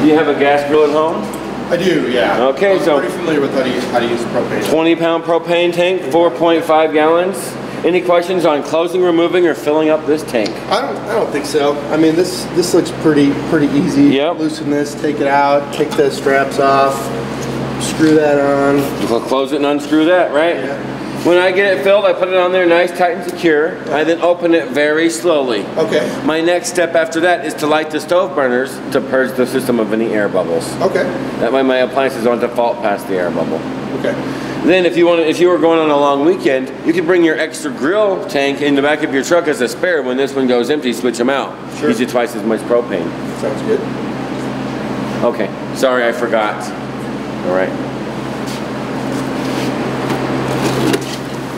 Do you have a gas grill at home? I do, yeah. Okay, I'm so pretty familiar with how to use propane. 20-pound propane tank, 4.5 gallons. Any questions on closing, removing, or filling up this tank? I don't think so. I mean, this looks pretty easy. Yep. Loosen this, take it out, take the straps off, screw that on. We'll close it and unscrew that, right? Yeah. When I get it filled, I put it on there nice, tight, and secure. I then open it very slowly. Okay. My next step after that is to light the stove burners to purge the system of any air bubbles. Okay. That way my appliances don't default past the air bubble. Okay. Then if you were going on a long weekend, you can bring your extra grill tank in the back of your truck as a spare. When this one goes empty, switch them out. Sure. Gives you twice as much propane. Sounds good. Okay, sorry I forgot. All right.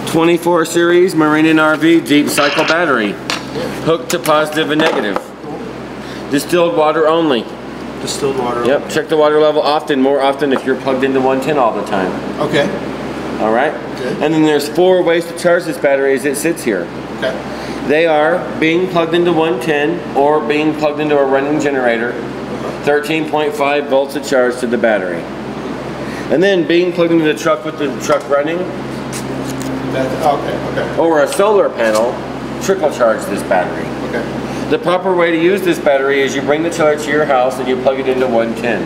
24 series Marine and RV deep cycle battery. Hooked to positive and negative. Distilled water only. Distilled water. Yep, check the water level often, more often if you're plugged into 110 all the time. Okay. All right? Good. And then there's 4 ways to charge this battery as it sits here. Okay. They are being plugged into 110 or being plugged into a running generator. 13.5 volts of charge to the battery. And then being plugged into the truck with the truck running. Okay. Or a solar panel, trickle charge this battery. Okay. The proper way to use this battery is you bring the chiller to your house and you plug it into 110.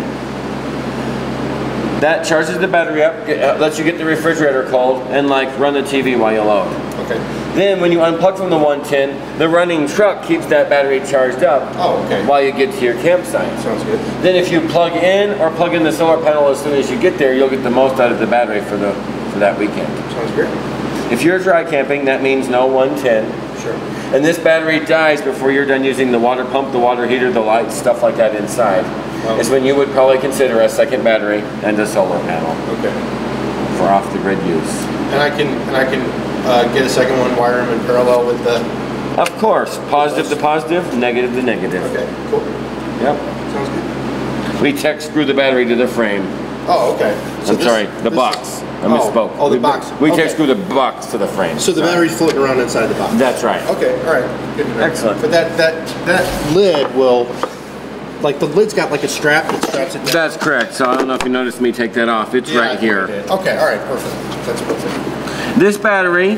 That charges the battery up, lets you get the refrigerator cold, and like run the TV while you load. Okay. Then when you unplug from the 110, the running truck keeps that battery charged up while you get to your campsite. Sounds good. Then if you plug in or plug in the solar panel as soon as you get there, you'll get the most out of the battery for that weekend. Sounds great. If you're dry camping, that means no 110. Sure. And this battery dies before you're done using the water pump, the water heater, the lights, stuff like that inside. Oh. It's when you would probably consider a second battery and a solar panel. Okay. For off-the-grid use. And I can get a second one, wire them in parallel with the... Of course. Positive to positive, negative to negative. Okay, cool. Yep. Sounds good. We tech screw the battery to the frame. Oh, okay. So I'm sorry, the box. I misspoke. Oh, the box. We tech screw the box to the frame. So the battery's floating around inside the box. That's right. Okay, all right. Good to know. Excellent. But that lid will, like the lid's got like a strap that straps it down. That's correct. So I don't know if you noticed me take that off. It's right here. Okay, all right, perfect. That's perfect. This battery,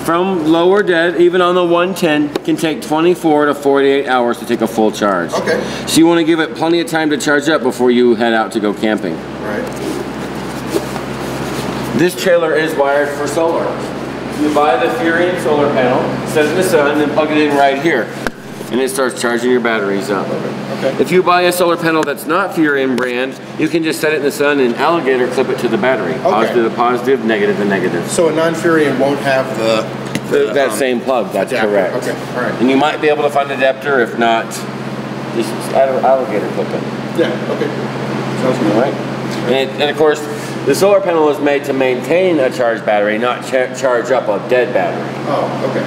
from low or dead, even on the 110, can take 24 to 48 hours to take a full charge. Okay. So you want to give it plenty of time to charge up before you head out to go camping. All right. This trailer is wired for solar. You buy the Furion solar panel, set it in the sun, and plug it in right here. And it starts charging your batteries up. Okay. If you buy a solar panel that's not Furion brand, you can just set it in the sun and alligator clip it to the battery. Okay. Positive to positive, negative to negative. So a non-Furion won't have that same plug, that's adapter. correct. Okay, all right. And you might be able to find an adapter, if not, just alligator clip it. Yeah, okay. Sounds good. All right. And of course, the solar panel is made to maintain a charged battery, not charge up a dead battery. Oh, okay.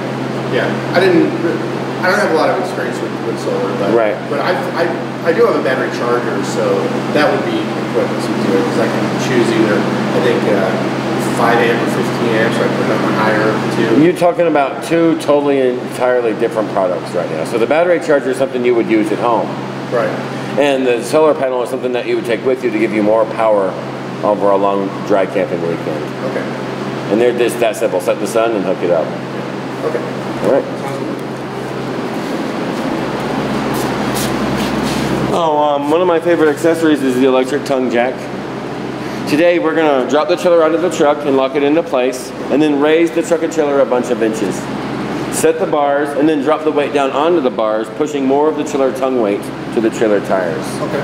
Yeah, I don't have a lot of experience with solar, but I do have a battery charger, so that would be equivalent to do it because I can choose either, I think 5 amp or 15 amps, so I put it on the higher too. You're talking about two totally entirely different products right now. So the battery charger is something you would use at home. Right. And the solar panel is something that you would take with you to give you more power over a long dry camping weekend. Okay. And they're just that simple. Set in the sun and hook it up. Okay. All right. One of my favorite accessories is the electric tongue jack. Today we're going to drop the chiller onto the truck and lock it into place, and then raise the truck and chiller a bunch of inches. Set the bars, and then drop the weight down onto the bars, pushing more of the chiller tongue weight to the chiller tires. Okay.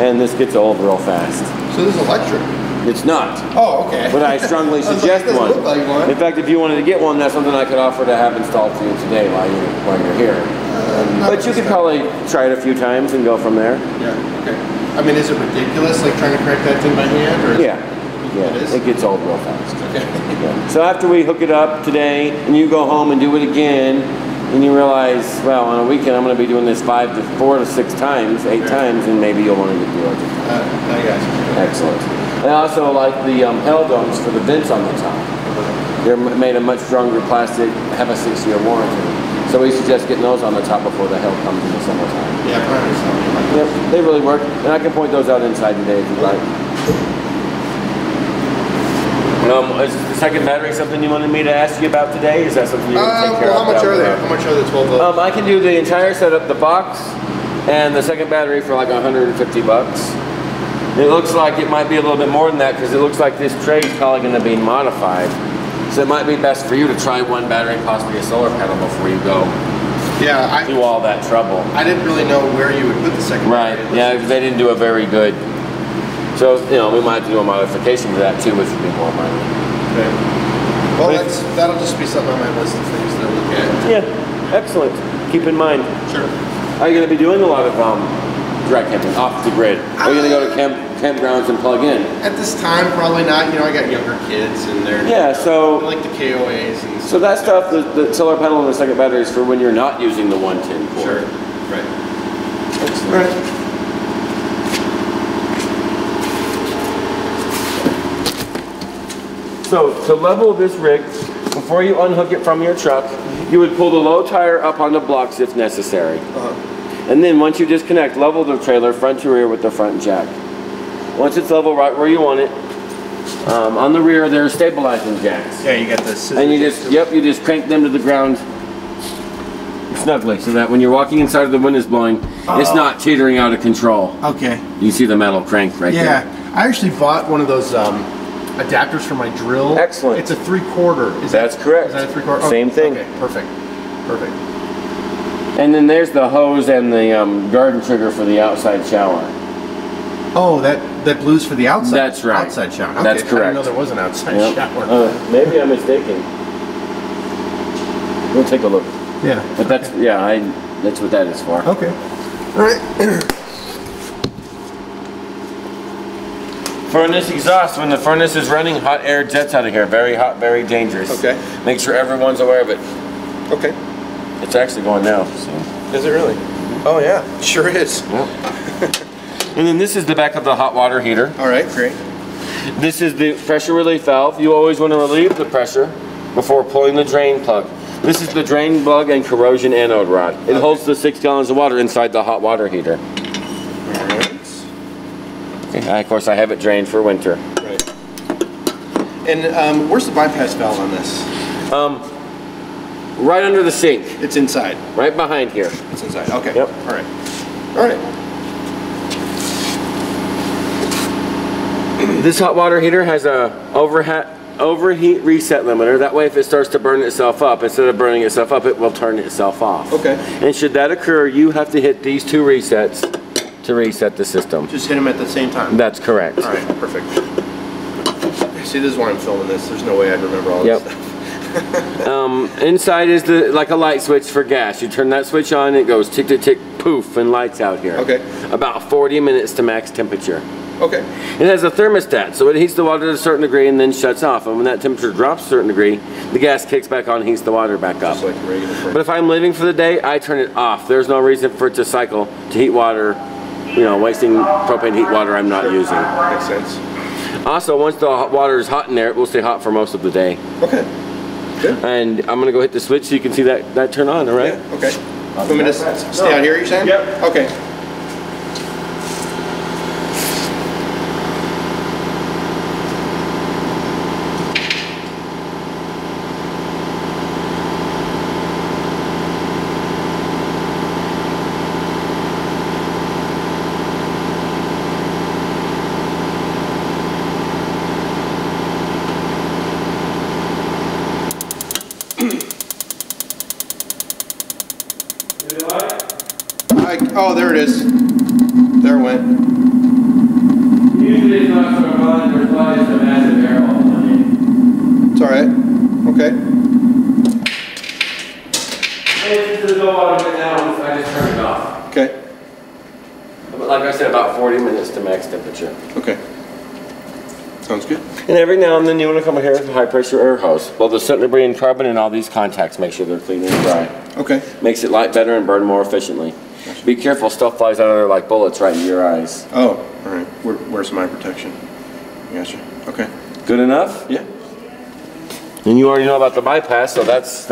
And this gets old real fast. So this is electric? It's not. Oh, okay. But I strongly suggest one. Look like one. In fact, if you wanted to get one, that's something I could offer to have installed for you today while you're here. But you could probably try it a few times and go from there. Yeah, okay. I mean, is it ridiculous, like trying to crank that thing by hand? Or it gets old real fast. Okay. Yeah. So after we hook it up today, and you go home and do it again, and you realize, well, on a weekend I'm going to be doing this 4 to 6 times, 8 times, and maybe you'll want to get the electric. I got you. Excellent. I also like the hell domes for the vents on the top. They're made of much stronger plastic, have a 6-year warranty. So we suggest getting those on the top before the hail comes in the summertime. Yeah, probably something. Yep, they really work. And I can point those out inside today if you'd like. Is the second battery something you wanted me to ask you about today? Is that something you want to take care of? How much are they? How much are the 12 volts? I can do the entire setup, the box, and the second battery for like 150 bucks. It looks like it might be a little bit more than that because it looks like this tray is probably going to be modified. So it might be best for you to try one battery and possibly a solar panel before you go. Yeah, do all that trouble. I didn't really know where you would put the second battery. Right, yeah, they didn't do a very good. So, you know, we might have to do a modification to that too, which would be more money. Okay. Well, that'll just be something on my list of things to look at. Yeah, excellent. Keep in mind. Sure. Are you going to be doing a lot of direct camping, off the grid? Are you going to go to campgrounds and plug in? At this time, probably not. You know, I got younger kids and they're so I like the KOAs and so that stuff, the solar panel and the second battery is for when you're not using the 110 cord. Sure. Right. Excellent. All right. So to level this rig, before you unhook it from your truck, you would pull the low tire up on the blocks if necessary. And then once you disconnect, level the trailer front to rear with the front jack. Once it's level right where you want it, on the rear there are stabilizing jacks. Yeah, you got the scissor. And you just crank them to the ground snugly so that when you're walking inside of the wind is blowing, it's not teetering out of control. Okay. You see the metal crank right there. Yeah, I actually bought one of those adapters for my drill. Excellent. It's a 3/4. That's correct. Is that a 3/4? Same thing. Okay, perfect. Perfect. And then there's the hose and the garden trigger for the outside shower. Oh, that blue's for the outside. That's right. Outside shower. Okay. That's correct. I didn't know there was an outside shower. Maybe I'm mistaken. We'll take a look. Yeah. But that's that's what that is for. Okay. All right. Furnace exhaust. When the furnace is running, hot air jets out of here. Very hot, very dangerous. Okay. Make sure everyone's aware of it. Okay. It's actually going now. So. Is it really? Oh yeah, sure is. Yep. And then this is the back of the hot water heater. All right, great. This is the pressure relief valve. You always want to relieve the pressure before pulling the drain plug. This is the drain plug and corrosion anode rod. It holds the 6 gallons of water inside the hot water heater. All right. Okay, of course, I have it drained for winter. Right. And where's the bypass valve on this? Right under the sink. It's inside. Right behind here. It's inside. Okay. Yep. All right. All right. This hot water heater has a overheat reset limiter. That way, if it starts to burn itself up, instead of burning itself up, it will turn itself off. Okay. And should that occur, you have to hit these 2 resets to reset the system. Just hit them at the same time? That's correct. All right, perfect. See, this is why I'm filming this. There's no way I'd remember all this stuff. Inside is like a light switch for gas. You turn that switch on, it goes tick to tick, poof, and lights out here. Okay. About 40 minutes to max temperature. Okay. It has a thermostat, so it heats the water to a certain degree and then shuts off. And when that temperature drops a certain degree, the gas kicks back on and heats the water back up. Just like regular furnace. But if I'm leaving for the day, I turn it off. There's no reason for it to cycle to heat water, you know, wasting propane heat water I'm not using. Makes sense. Also, once the water is hot in there, it will stay hot for most of the day. Okay. Good. And I'm gonna go hit the switch so you can see that turn on, all right? Yeah, okay. Want me to stay out here, you're saying? Yep. Okay. Oh, there it is. There it went. Usually it's not so fun, there's always a massive air hole on it. It's alright. Okay. Hey, this is no water now, I just turned it off. Okay. But like I said, about 40 minutes to max temperature. Okay. Sounds good. And every now and then you want to come here with a high pressure air hose. Well, the soot, debris, and carbon in all these contacts, make sure they're clean and dry. Okay. Makes it light better and burn more efficiently. Gotcha. Be careful, stuff flies out of there like bullets right into your eyes. Oh, alright. Where's my protection? Gotcha. Okay. Good enough? Yeah. And you already know about the bypass, so that's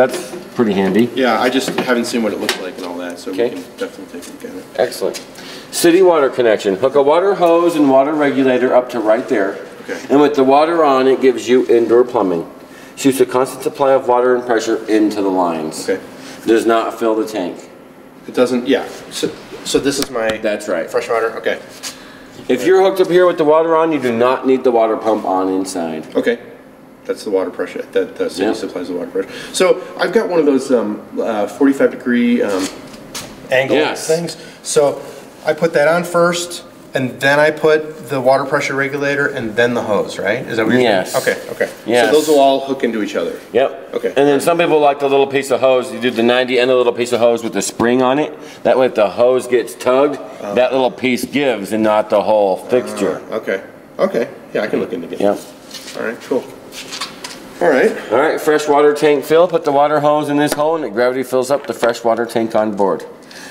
pretty handy. Yeah, I just haven't seen what it looks like and all that, so we can definitely take a look at it. Excellent. City water connection. Hook a water hose and water regulator up to right there. Okay. And with the water on, it gives you indoor plumbing. Shoots a constant supply of water and pressure into the lines. Okay. Does not fill the tank. It doesn't, yeah. So this is my... That's right. Fresh water, okay. If you're hooked up here with the water on, you do not need the water pump on inside. Okay. That's the water pressure. That city supplies the water pressure. So I've got one of those 45-degree angle things. So I put that on first, and then I put the water pressure regulator, and then the hose, right? Is that what you're saying? Okay, okay. Yes. So those will all hook into each other. Yep. Okay. And then some people like the little piece of hose. You do the 90 and a little piece of hose with the spring on it. That way if the hose gets tugged, that little piece gives and not the whole fixture. Okay. Okay. Yeah, I can look into it. Yep. All right, cool. All right. All right, fresh water tank fill. Put the water hose in this hole and it gravity fills up the fresh water tank on board.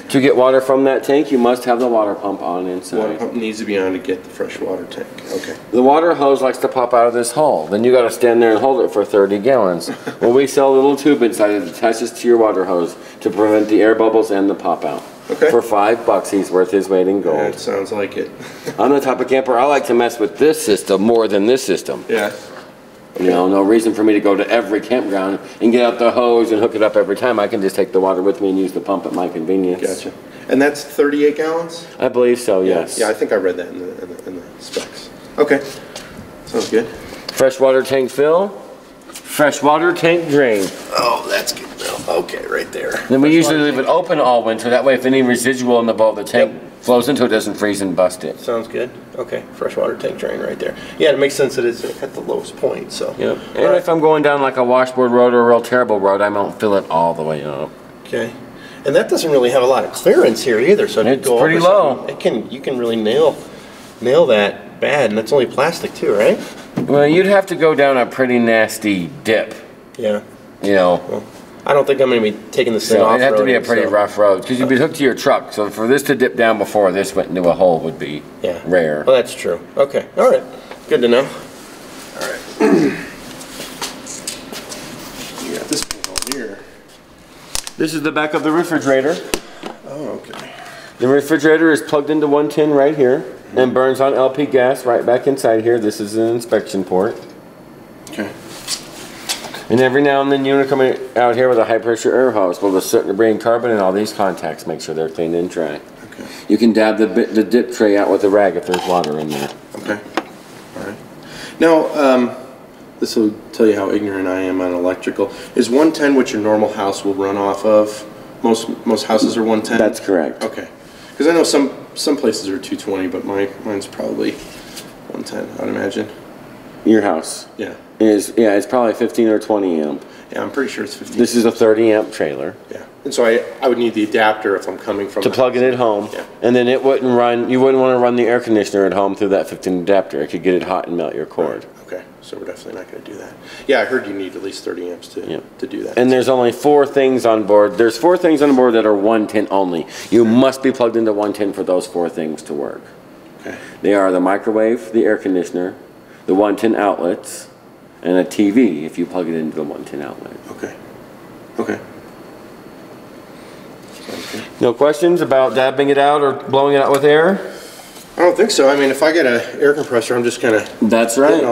To get water from that tank, you must have the water pump on inside. Water pump needs to be on to get the fresh water tank. Okay. The water hose likes to pop out of this hole. Then you got to stand there and hold it for 30 gallons. Well, we sell a little tube inside that attaches to your water hose to prevent the air bubbles and the pop out. Okay. For $5, he's worth his weight in gold. That sounds like it. I'm the type of camper, I like to mess with this system more than this system. Yeah. You know, no reason for me to go to every campground and get out the hose and hook it up every time. I can just take the water with me and use the pump at my convenience. Gotcha. And that's 38 gallons? I believe so, yes. Yeah, I think I read that in the specs. Okay. Sounds good. Freshwater tank fill. Freshwater tank drain. Oh, that's good. Okay, right there. Then we usually leave it open all winter. That way if any residual in the bowl of the tank flows into it, doesn't freeze and bust it. Sounds good. Okay, freshwater tank drain right there. Yeah, it makes sense that it's at the lowest point, so. Yep. And if I'm going down like a washboard road or a real terrible road, I won't fill it all the way up. Okay. And that doesn't really have a lot of clearance here either, so it's pretty low. You can really nail that bad, and that's only plastic too, right? Well, you'd have to go down a pretty nasty dip. Yeah. You know. Well, I don't think I'm going to be taking this thing off-road. It'd have to be a pretty rough road, because you'd be hooked to your truck. So for this to dip down before this went into a hole would be rare. Well, that's true. Okay. All right. Good to know. All right. You got this thing here. This is the back of the refrigerator. Oh, okay. The refrigerator is plugged into 110 right here and burns on LP gas right back inside here. This is an inspection port. Okay. And every now and then you want to come out here with a high pressure air hose. Well, the soot and debris and carbon and all these contacts, make sure they're clean and dry. Okay. You can dab the dip tray out with a rag if there's water in there. Okay. All right. Now, this will tell you how ignorant I am on electrical. Is 110 what your normal house will run off of? Most houses are 110? That's correct. Okay. Because I know some places are 220, but mine's probably 110, I'd imagine. Your house? Yeah. It's probably 15 or 20 amp. Yeah, I'm pretty sure it's 15. This is a 30 amp trailer. Yeah. And so I would need the adapter if I'm coming from to plug it at home. Yeah. And then it wouldn't run, you wouldn't want to run the air conditioner at home through that 15 adapter. It could get it hot and melt your cord. Right. Okay. So we're definitely not going to do that. Yeah, I heard you need at least 30 amps to do that. And there's only 4 things on board. There's 4 things on board that are 110 only. You must be plugged into 110 for those 4 things to work. Okay. They are the microwave, the air conditioner, the 110 outlets, and a TV if you plug it into the 110 outlet. Okay. Okay. No questions about dabbing it out or blowing it out with air? I don't think so. I mean, if I get an air compressor, I'm just kind of... That's right.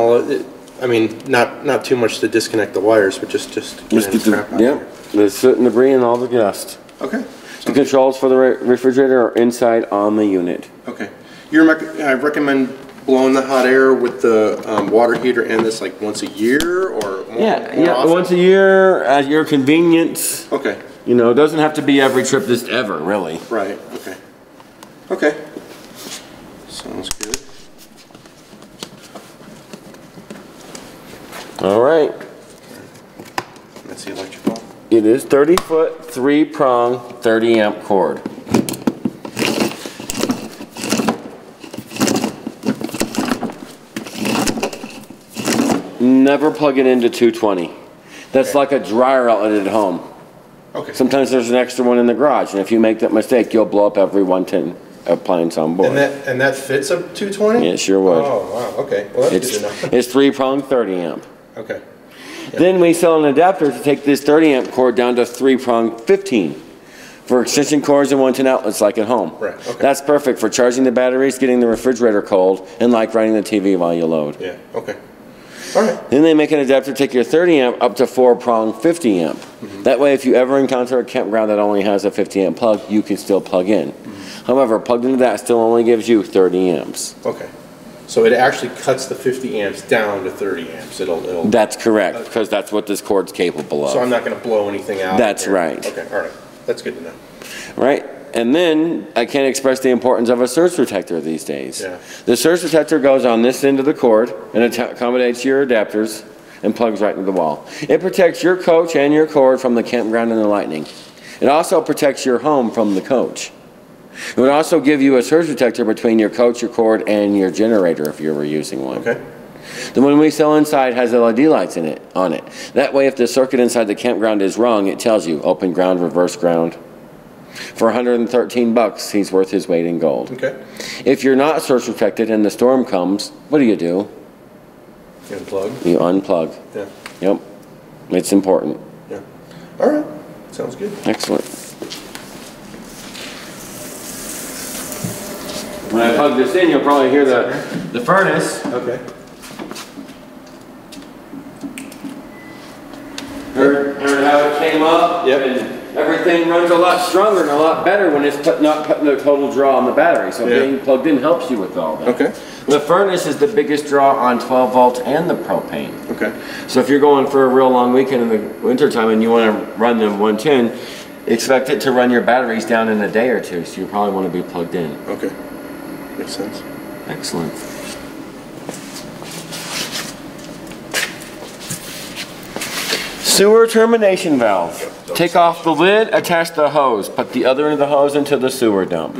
I mean, not too much to disconnect the wires, but just get the soot and debris and all the dust. Okay. The controls for the refrigerator are inside on the unit. Okay. I recommend blowing the hot air with the water heater and this like once a year or more? Yeah, often? once a year at your convenience. Okay. You know, it doesn't have to be every trip just ever, really. Right. Okay. Okay. Sounds good. All right. That's the electrical. It is 30-foot, 3-prong, 30-amp cord. Never plug it into 220. That's like a dryer outlet at home. Okay. Sometimes there's an extra one in the garage, and if you make that mistake, you'll blow up every 110 appliance on board. And that fits a 220? Yeah, it sure would. Oh, wow. Okay. Well, that's good to know. It's 3-prong, 30 amp. Okay. Then we sell an adapter to take this 30 amp cord down to 3-prong 15 for extension cords and 110 outlets like at home. Right. Okay. That's perfect for charging the batteries, getting the refrigerator cold, and like running the TV while you load. Yeah. Okay. All right. Then they make an adapter to take your 30 amp up to 4-prong 50 amp. That way, if you ever encounter a campground that only has a 50 amp plug, you can still plug in. However, plugged into that still only gives you 30 amps. Okay. So it actually cuts the 50 amps down to 30 amps. It'll. That's correct, because that's what this cord's capable of. So I'm not going to blow anything out. That's right. Okay. All right. That's good to know. Right. And then I can't express the importance of a surge protector these days. Yeah. The surge protector goes on this end of the cord and accommodates your adapters and plugs right into the wall. It protects your coach and your cord from the campground and the lightning. It also protects your home from the coach. It would also give you a surge protector between your coach, your cord, and your generator if you were using one. Okay. The one we sell inside has LED lights on it. That way, if the circuit inside the campground is wrong, it tells you open ground, reverse ground. For 113 bucks, he's worth his weight in gold. Okay. If you're not surge protected and the storm comes, what do? You Unplug. You unplug. Yeah. Yep. It's important. Yeah. All right. Sounds good. Excellent. When I plug this in, you'll probably hear the furnace. Okay. Heard how it came up? Yep. And everything runs a lot stronger and a lot better when it's not putting the total draw on the battery. So being plugged in helps you with all that. Okay. The furnace is the biggest draw on 12 volts and the propane. Okay. So if you're going for a real long weekend in the wintertime and you want to run the 110, expect it to run your batteries down in a day or two. So you probably want to be plugged in. Okay. Makes sense. Excellent. Sewer termination valve. Take off the lid, attach the hose. Put the other end of the hose into the sewer dump.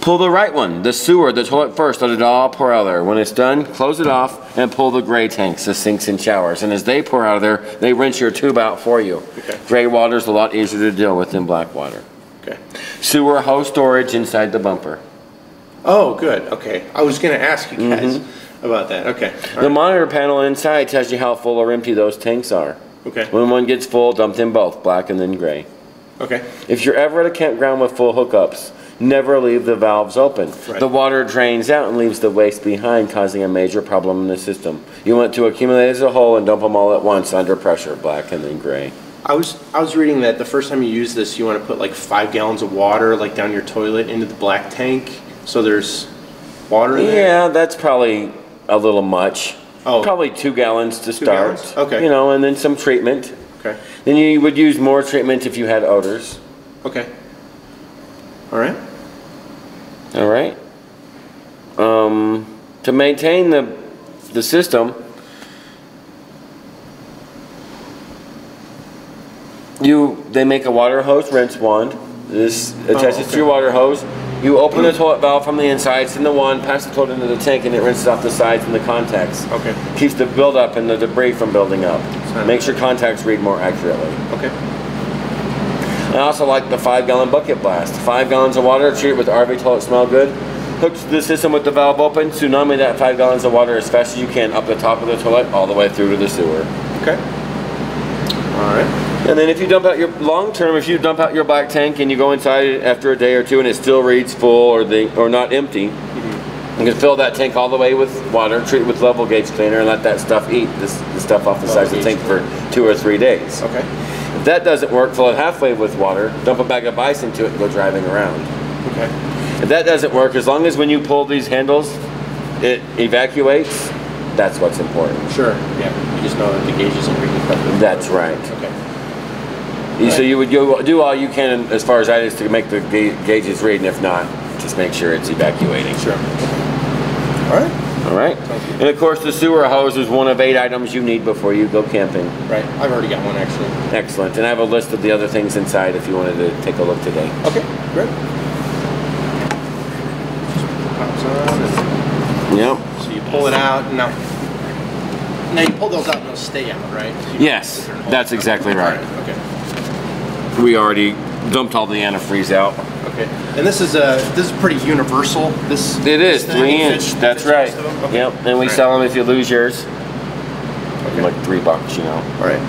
Pull the right one, the sewer, the toilet first. Let it all pour out of there. When it's done, close it off and pull the gray tanks, the sinks and showers. And as they pour out of there, they rinse your tube out for you. Okay. Gray water's a lot easier to deal with than black water. Okay. Sewer hose storage inside the bumper. Oh, good. Okay. I was going to ask you guys about that. Okay. The monitor panel inside tells you how full or empty those tanks are. Okay. When one gets full, dump them both, black and then gray. Okay. If you're ever at a campground with full hookups, never leave the valves open. Right. The water drains out and leaves the waste behind, causing a major problem in the system. You want to accumulate as a whole and dump them all at once under pressure, black and then gray. I was reading that the first time you use this, you want to put like 5 gallons of water like down your toilet into the black tank, so there's water in there. Yeah, that's probably a little much. Oh. Probably 2 gallons to 2 start. gallons? Okay. You know, and then some treatment. Okay. Then you would use more treatment if you had odors. Okay. All right. All right. To maintain the system, they make a water hose rinse wand. This attaches to your water hose. You open the toilet valve from the inside, it's in the wand, pass the toilet into the tank, and it rinses off the sides and the contacts. Okay. Keeps the buildup and the debris from building up. Makes your contacts read more accurately. Okay. I also like the 5-gallon bucket blast. 5 gallons of water, treat it with RV toilet, smell good. Hook the system with the valve open, tsunami that 5 gallons of water as fast as you can up the top of the toilet all the way through to the sewer. Okay. All right. And then if you dump out your if you dump out your black tank and you go inside after a day or two and it still reads full or not empty, you can fill that tank all the way with water, treat it with level gauge cleaner, and let that stuff eat the stuff off the sides of the tank for 2 or 3 days. Okay. If that doesn't work, fill it halfway with water, dump a bag of ice into it, and go driving around. Okay. If that doesn't work, as long as when you pull these handles, it evacuates, that's what's important. Sure. Yeah. You just know that the gauge isn't reading correctly. That's right. Okay. So you would do all you can as far as that is to make the gauges read, and if not, just make sure it's evacuating. Sure. All right. All right. And of course, the sewer hose is one of 8 items you need before you go camping. Right. I've already got one actually. Excellent. And I have a list of the other things inside if you wanted to take a look today. Okay. Great. Pops on. Yep. So you pull it out. Now you pull those out and they'll stay out, right? So yes. That's exactly right. Okay. We already dumped all the antifreeze out. Okay. And this is pretty universal. It is 3 inch. That's right. Okay. Yep. And we sell them if you lose yours. like $3, you know. All right.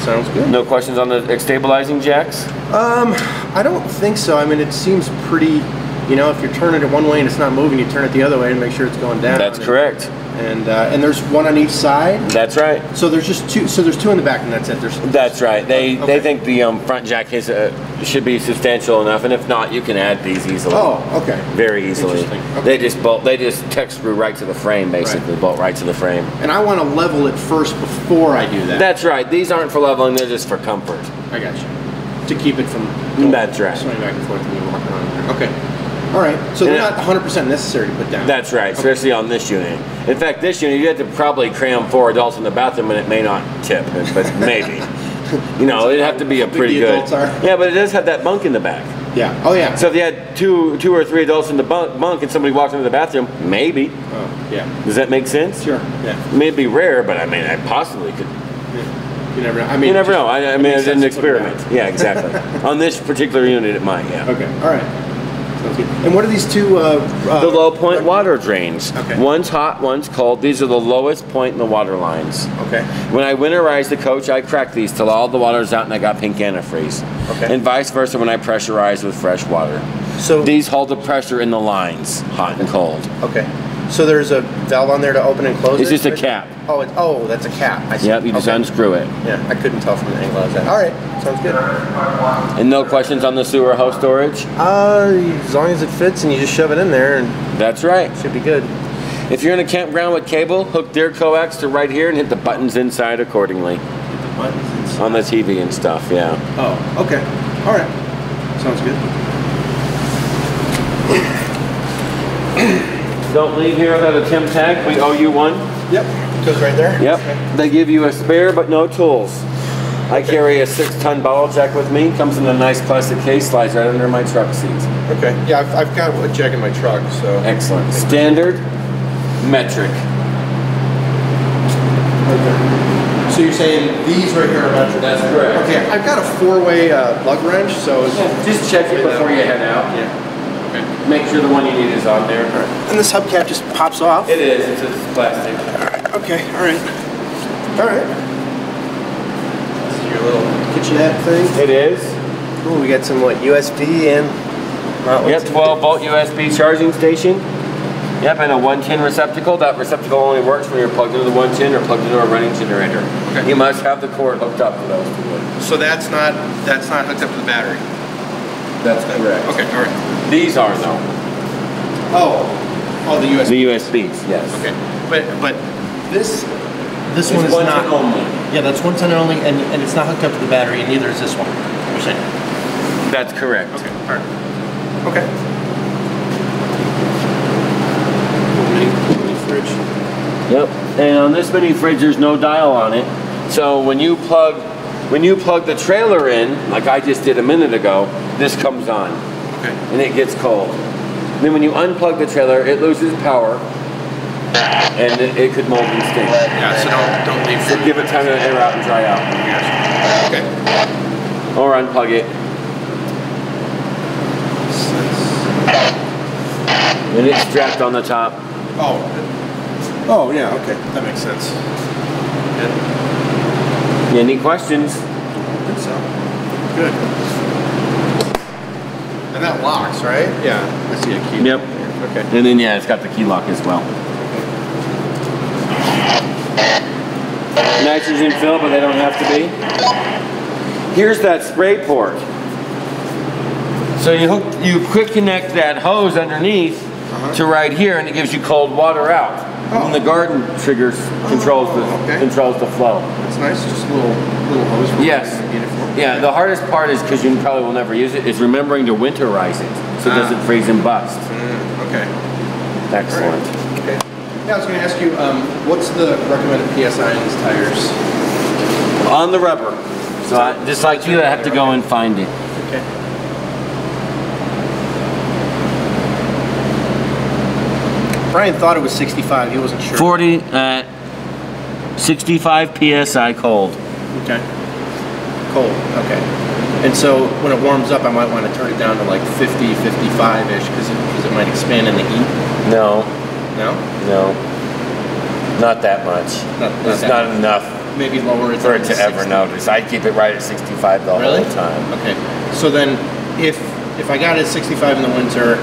Sounds good. No questions on the stabilizing jacks? I don't think so. I mean, it seems pretty, you know, if you're turning it one way and it's not moving, you turn it the other way and make sure it's going down. That's correct. And there's one on each side. That's right. So there's just two. So there's two in the back, and that's it. That's right. They think the front jack should be substantial enough, and if not, you can add these easily. Oh, okay. Very easily. Okay. They just tech screw right to the frame, basically. Right. Bolt right to the frame. And I want to level it first before I do that. That's right. These aren't for leveling; they're just for comfort. I got you. To keep it from. That's right. Swinging back and forth when you walk around there. Okay. All right, so they're not 100% necessary to put down. That's right, especially on this unit. In fact, this unit, you have to probably cram 4 adults in the bathroom and it may not tip, but maybe. You know, it'd have to be a pretty good. Yeah, but it does have that bunk in the back. Yeah, oh yeah. So if you had two or three adults in the bunk and somebody walked into the bathroom, maybe. Oh, yeah. Does that make sense? Sure, yeah. It may be rare, but I mean, I possibly could. Yeah. You never know. I mean, you never know. I mean, it's an experiment. Yeah, exactly. On this particular unit, it might, yeah. Okay, all right. And what are these two? The low point water drains. Okay. One's hot, one's cold. These are the lowest point in the water lines. Okay. When I winterize the coach, I crack these till all the water's out and I got pink antifreeze. Okay. And vice versa when I pressurize with fresh water. So these hold the pressure in the lines, hot and cold. Okay. So there's a valve on there to open and close. It's just a cap. Oh, that's a cap. I see. Yep, you just unscrew it. Yeah, I couldn't tell from the angle I was at. All right, sounds good. And no questions on the sewer hose storage? As long as it fits and you just shove it in there, and that's right. Should be good. If you're in a campground with cable, hook their coax to right here and hit the buttons inside accordingly. Hit the buttons inside. On the TV and stuff, yeah. Oh, okay. All right. Sounds good. Don't leave here without a Tim tag. We owe you one. Yep. Goes right there. Yep. Okay. They give you a spare but no tools. Okay. I carry a 6-ton bottle jack with me. Comes in a nice plastic case. Slides right under my truck seat. Okay. Yeah, I've got a jack in my truck. So. Excellent. Standard, metric. Okay. So you're saying these right here are metric? That's correct. Okay. I've got a 4-way lug wrench, so just check it before you head out. Yeah. Make sure the one you need is on there. And this hubcap just pops off? It is. It's just plastic. Okay, all right. All right. This is your little kitchenette thing? It is. Ooh, we got some, what, USB and... Yep, 12-volt USB charging station. Yep, and a 110 receptacle. That receptacle only works when you're plugged into the 110 or plugged into a running generator. Okay. You must have the cord hooked up to those two. So that's not hooked up to the battery? That's correct. Okay, all right. These are though. Oh, the USB. The USBs, yes. Okay, but this one is not only. Yeah, that's 110 only, and it's not hooked up to the battery, and neither is this one. You're saying? That's correct. Okay, all right. Okay. Mini fridge. Yep. And on this mini fridge, there's no dial on it. So when you plug the trailer in, like I just did a minute ago, this comes on. Okay. And it gets cold. Then when you unplug the trailer, it loses power, and it could mold and stink. Yeah, so don't leave. So give it time to air out and dry out. Yes. Okay. Or unplug it. And it's strapped on the top. Oh yeah, okay. That makes sense. Good. Any questions? I think so. Good. And that locks, right? Yeah, I see a key. Yep. Okay. And then yeah, it's got the key lock as well. Nitrogen fill, but they don't have to be. Here's that spray port. So you quick connect that hose underneath to right here, and it gives you cold water out. And the garden triggers controls the flow. That's nice, just a little hose. Yes. Yeah, the hardest part is, because you probably will never use it, is remembering to winterize it so it doesn't freeze and bust. Okay. Excellent. Right. Okay. Yeah, I was going to ask you, what's the recommended PSI on these tires? On the rubber. So just like you, I have to go and find it. Okay. Brian thought it was 65. He wasn't sure. 65 PSI cold. Okay. Cold. Okay. And so when it warms up, I might want to turn it down to like 50, 55-ish because it might expand in the heat. No. No? No. Not that much. It's not enough. maybe lower it for it to ever notice. I keep it right at 65 the whole time. Okay. So then, if I got it at 65 in the winter,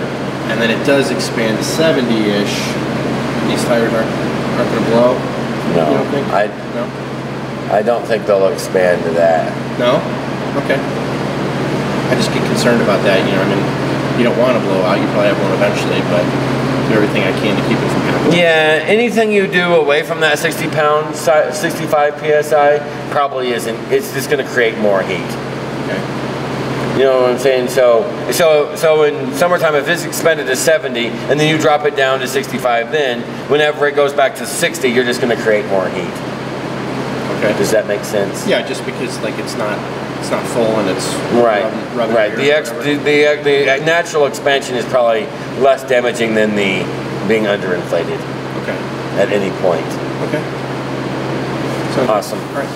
and then it does expand to 70-ish, these tires aren't going to blow? No. You don't think? No? I don't think they'll expand to that. No? Okay. I just get concerned about that, you know, I mean, you don't want to blow out, you probably have one eventually, but do everything I can to keep it from happening. Yeah, anything you do away from that 65 PSI probably isn't, it's just going to create more heat. Okay. You know what I'm saying? So in summertime, if it's expanded to 70 and then you drop it down to 65 then, whenever it goes back to 60, you're just going to create more heat. Okay. Does that make sense? Yeah, just because like it's not full and it's rubbing right. The natural expansion is probably less damaging than the being underinflated. Okay. At any point. Okay. So awesome. All right.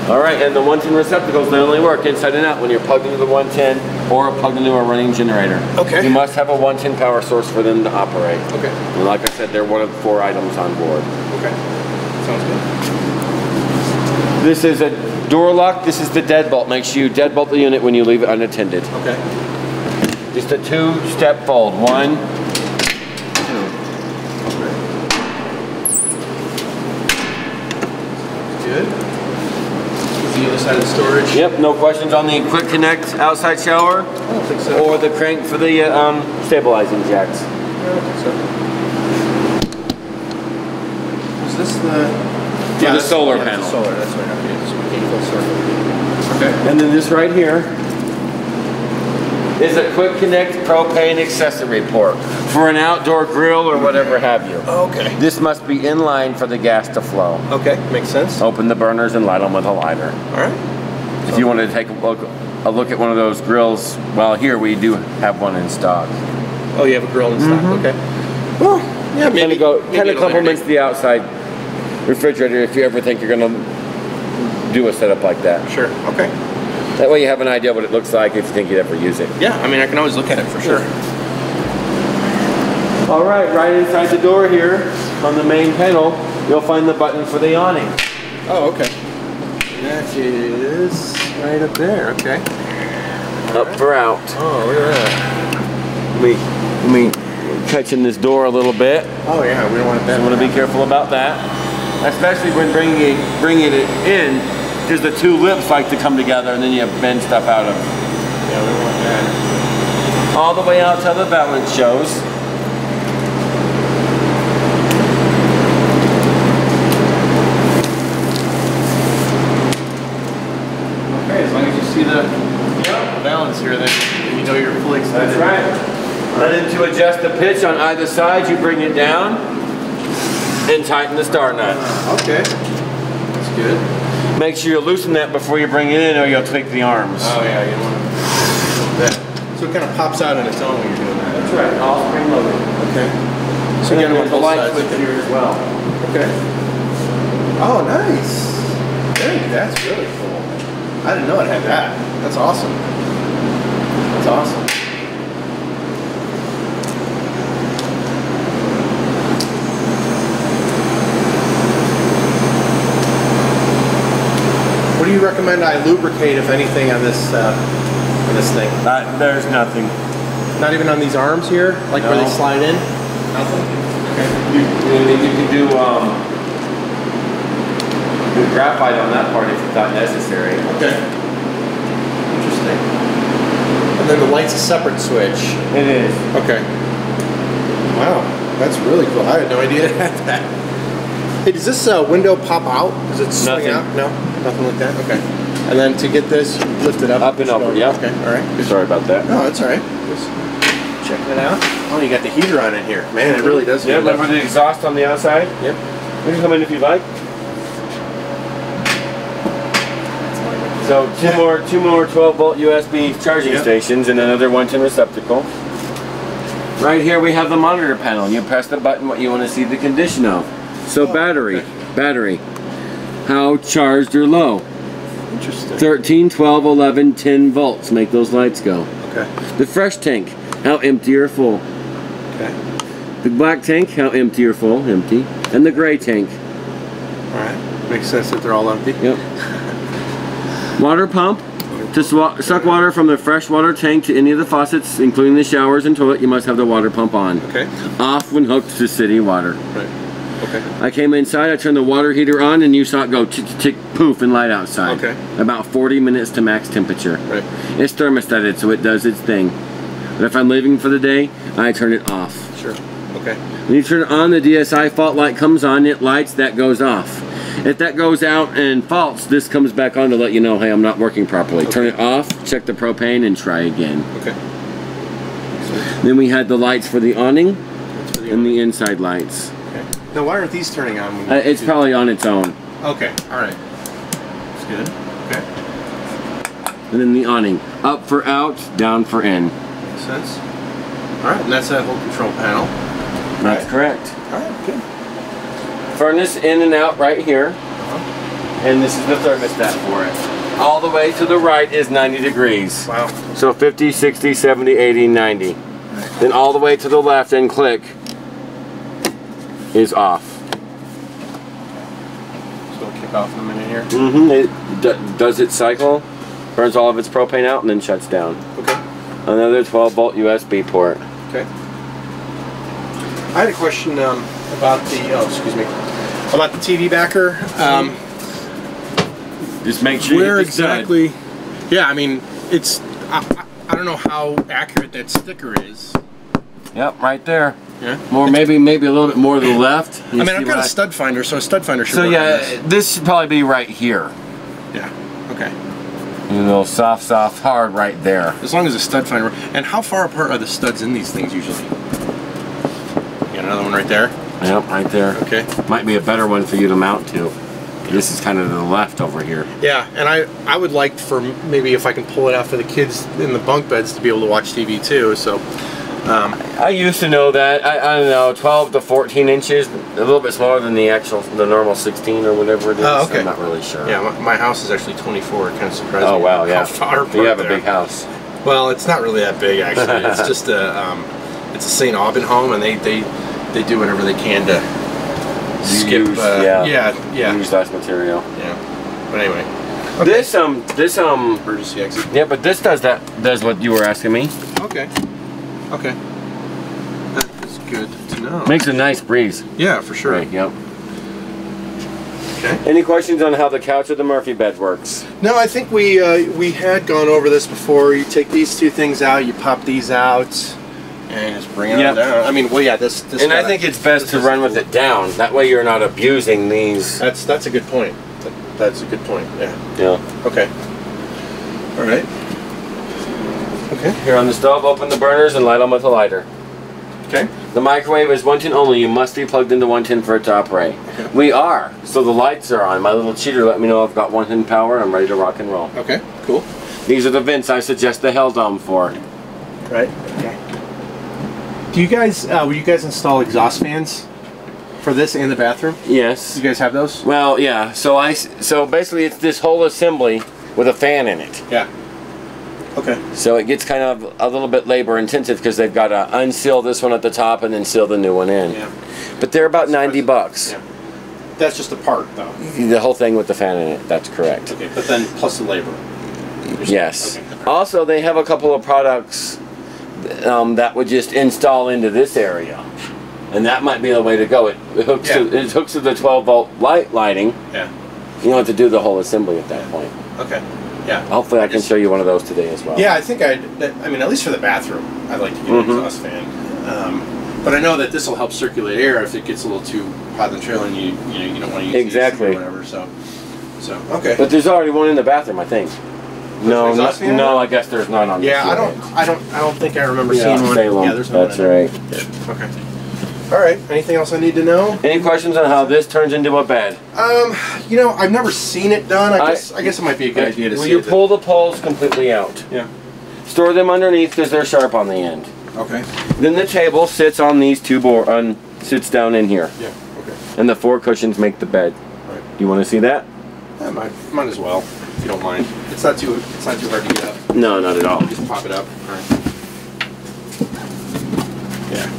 All right, and the 110 receptacles, they only work inside and out when you're plugged into the 110 or plugged into a running generator. Okay. You must have a 110 power source for them to operate. Okay. And like I said, they're one of 4 items on board. Okay. Sounds good. This is a door lock. This is the deadbolt. Make sure you deadbolt the unit when you leave it unattended. Okay. Just a 2-step fold. 1, 2. Good. Is the other side of the storage? Yep, no questions on the quick connect outside shower? I don't think so. Or the crank for the stabilizing jacks? I don't think so. Is this the... Yeah, the solar panel. The solar, that's right. Okay, so we came full circle. Okay. And then this right here is a quick connect propane accessory port for an outdoor grill or whatever have you. Okay. This must be in line for the gas to flow. Okay, makes sense. Open the burners and light them with a lighter. All right. If you wanted to take a look at one of those grills, well, here we do have one in stock. Oh, you have a grill in stock. Okay. Well, yeah, maybe. Kind of complements the outside refrigerator if you ever think you're going to do a setup like that. Sure. Okay. That way you have an idea what it looks like if you think you'd ever use it. Yeah, I mean, I can always look at it for sure. All right inside the door here on the main panel, you'll find the button for the awning. Oh, okay. That is right up there. Okay. Up for out. Oh, look at that. Let me catching this door a little bit. Oh yeah, we don't want that. I want to be careful about that, especially when bringing it in, because the 2 lips like to come together and then you bend stuff out of. Yeah, we don't want that. All the way out till the balance shows. Okay, as long as you see the balance here, then you know you're fully extended. That's right. And then to adjust the pitch on either side, you bring it down and tighten the start nut. Okay, that's good. Make sure you loosen that before you bring it in or you'll tweak the arms. Oh yeah, you don't want that. So it kind of pops out on its own when you're doing that. That's right, all spring loaded. Okay. So you get them on both sides with here as well. Okay. Oh, nice. That's really cool. I didn't know it had that. That's awesome. That's awesome. What do you recommend I lubricate, if anything, on this thing? There's nothing. Not even on these arms here, like where they slide in. Nothing. Okay. You can do graphite on that part if it's not necessary. Okay. Interesting. And then the light's a separate switch. It is. Okay. Wow, that's really cool. I had no idea it had that. Hey, does this window pop out? Does it swing out? No, nothing like that. Okay. And then to get this, you lift it up. Up and over. Yeah. Okay. All right. Sorry about that. No, that's all right. Just check that out. Oh, you got the heater on in here. Man, it really does. Yeah, remember the exhaust on the outside? Yep. You can come in if you like. So two more 12-volt USB charging stations and another 110 receptacle. Right here we have the monitor panel. You press the button what you want to see the condition of. So battery, how charged or low. Interesting. 13, 12, 11, 10 volts. Make those lights go. Okay. The fresh tank, how empty or full. Okay. The black tank, how empty or full. Empty. And the gray tank. All right. Makes sense that they're all empty. Yep. Water pump. To suck water from the freshwater tank to any of the faucets, including the showers and toilet, you must have the water pump on. Okay. Off when hooked to city water. Right. Okay. I came inside, I turned the water heater on, and you saw it go tick, poof, and light outside. Okay. About 40 minutes to max temperature. Right. It's thermostated, so it does its thing. But if I'm leaving for the day, I turn it off. Sure. Okay. When you turn it on, the DSI fault light comes on, it lights, that goes off. If that goes out and faults, this comes back on to let you know, hey, I'm not working properly. Okay. Turn it off, check the propane, and try again. Okay. Then we had the lights for the awning and the inside lights. Okay. Now, why aren't these turning on? When It's probably on its own. Okay. All right. That's good. Okay. And then the awning. Up for out, down for in. Makes sense. All right, and that's that whole control panel. That's correct. All right, good. Furnace in and out right here. And this is the thermostat for it. All the way to the right is 90 degrees. Wow. So 50, 60, 70, 80, 90. Right. Then all the way to the left and click is off. It's going to kick off in a minute here. Mm-hmm. It does its cycle, burns all of its propane out, and then shuts down. Okay. Another 12-volt USB port. Okay. I had a question about the, about the TV backer. Just make sure where exactly, yeah, I mean, it's, I don't know how accurate that sticker is. Yep, right there. Yeah. More, maybe a little bit more to the left. I mean, I've got a stud finder, so a stud finder should work. So yeah, this should probably be right here. Yeah, okay. A little soft, hard right there. As long as a stud finder. And how far apart are the studs in these things usually? You got another one right there? Yep, right there. Okay. Might be a better one for you to mount to. This is kind of to the left over here. Yeah, and I would like for maybe if I can pull it out for the kids in the bunk beds to be able to watch TV too. So I used to know that. I don't know, 12 to 14 inches, a little bit smaller than the normal 16 or whatever it is. Oh, okay. I'm not really sure. Yeah, my house is actually 24. It kind of surprised me. Oh wow, yeah. How far apart you have a there. big house. Well, it's not really that big actually. It's just it's a St. Aubin home, and they do whatever they can to skip. Use less material. Yeah. But anyway. Okay. This emergency exit. Yeah, but this does what you were asking me. Okay. Okay. That is good to know. Makes a nice breeze. Yeah, for sure. Right, yep. Okay. Any questions on how the couch or the Murphy bed works? No, I think we had gone over this before. You take these two things out, you pop these out, and just bring it on down. I mean, well, yeah, this. And I think it's best to run with it down. That way, you're not abusing these. That's a good point. That's a good point. Yeah. Yeah. Okay. All right. Okay. Here on the stove, open the burners and light them with a lighter. Okay. The microwave is 110 only. You must be plugged into 110 for it to operate. Okay. We are. So the lights are on. My little cheater let me know I've got 110 power and I'm ready to rock and roll. Okay. Cool. These are the vents I suggest the Hell Dome for. Right. Okay. Do you guys, will you guys install exhaust fans for this and the bathroom? Yes. You guys have those? Well, yeah. So basically it's this whole assembly with a fan in it. Yeah. Okay. So it gets kind of a little bit labor intensive because they've got to unseal this one at the top and then seal the new one in. Yeah. But they're about 90 bucks. Yeah. That's just a part though. The whole thing with the fan in it, that's correct. Okay, but then plus the labor. Yes. Okay. Also, they have a couple of products that would just install into this area. And that might be the way to go. It hooks to the 12-volt lighting. Yeah. You don't have to do the whole assembly at that point. Okay. Yeah. Hopefully I can show you one of those today as well. Yeah, I think I mean, at least for the bathroom, I'd like to get an exhaust fan. But I know that this will help circulate air if it gets a little too hot in the trailer and you don't want to use the AC or whatever. So okay. But there's already one in the bathroom, I think. No, I guess there's none on. Yeah, I don't think I remember seeing one. Salem. Yeah, there's no one. That's right. Yeah. Okay. All right. Anything else I need to know? Any questions on how this turns into a bed? I've never seen it done. I guess it might be a good idea to see it. You pull the poles completely out. Yeah. Store them underneath because they're sharp on the end. Okay. Then the table sits on these two sits down in here. Yeah. Okay. And the 4 cushions make the bed. Right. Do you want to see that? I might as well, if you don't mind. It's not too hard to get up. No, not at all. Just pop it up. All right. Yeah.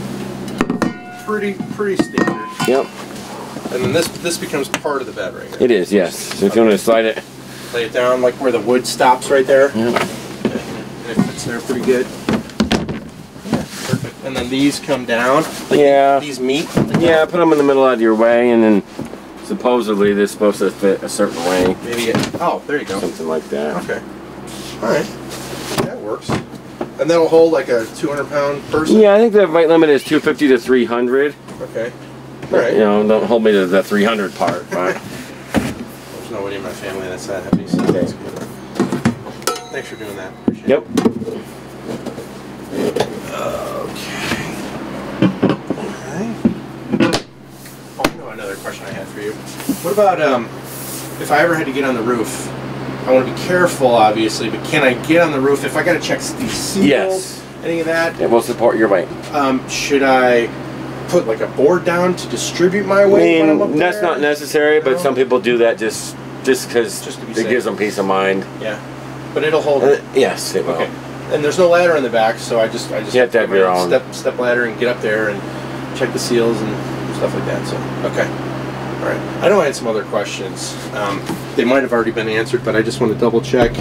Pretty standard. Yep. And then this becomes part of the bed right here. It is, yes. So if you want to slide it. Lay it down like where the wood stops right there. Yeah. And it fits there pretty good. Yeah, perfect. And then these come down. Like yeah. These meet. Yeah, put them in the middle out of your way, and then supposedly they're supposed to fit a certain way. Maybe oh, there you go. Something like that. Okay. All right. That works. And that'll hold like a 200-pound person? Yeah, I think the weight limit is 250 to 300. Okay. All right. You know, don't hold me to the 300 part, but... There's nobody in my family that's that heavy, so that's good. Thanks for doing that. Appreciate Yep. it. Okay. Oh, I know another question I had for you. What about if I ever had to get on the roof? I want to be careful, obviously, but can I get on the roof if I got to check these seals? Yes. Any of that? It will support your weight. Should I put like a board down to distribute my weight when I'm up there? That's not necessary, but some people do that just because it gives them peace of mind. Yeah, but it'll hold. Yes, it will. Okay. And there's no ladder in the back, so I just you have to have your own step ladder and get up there and check the seals and stuff like that. So okay, all right. I know I had some other questions. They might have already been answered, but I just want to double check.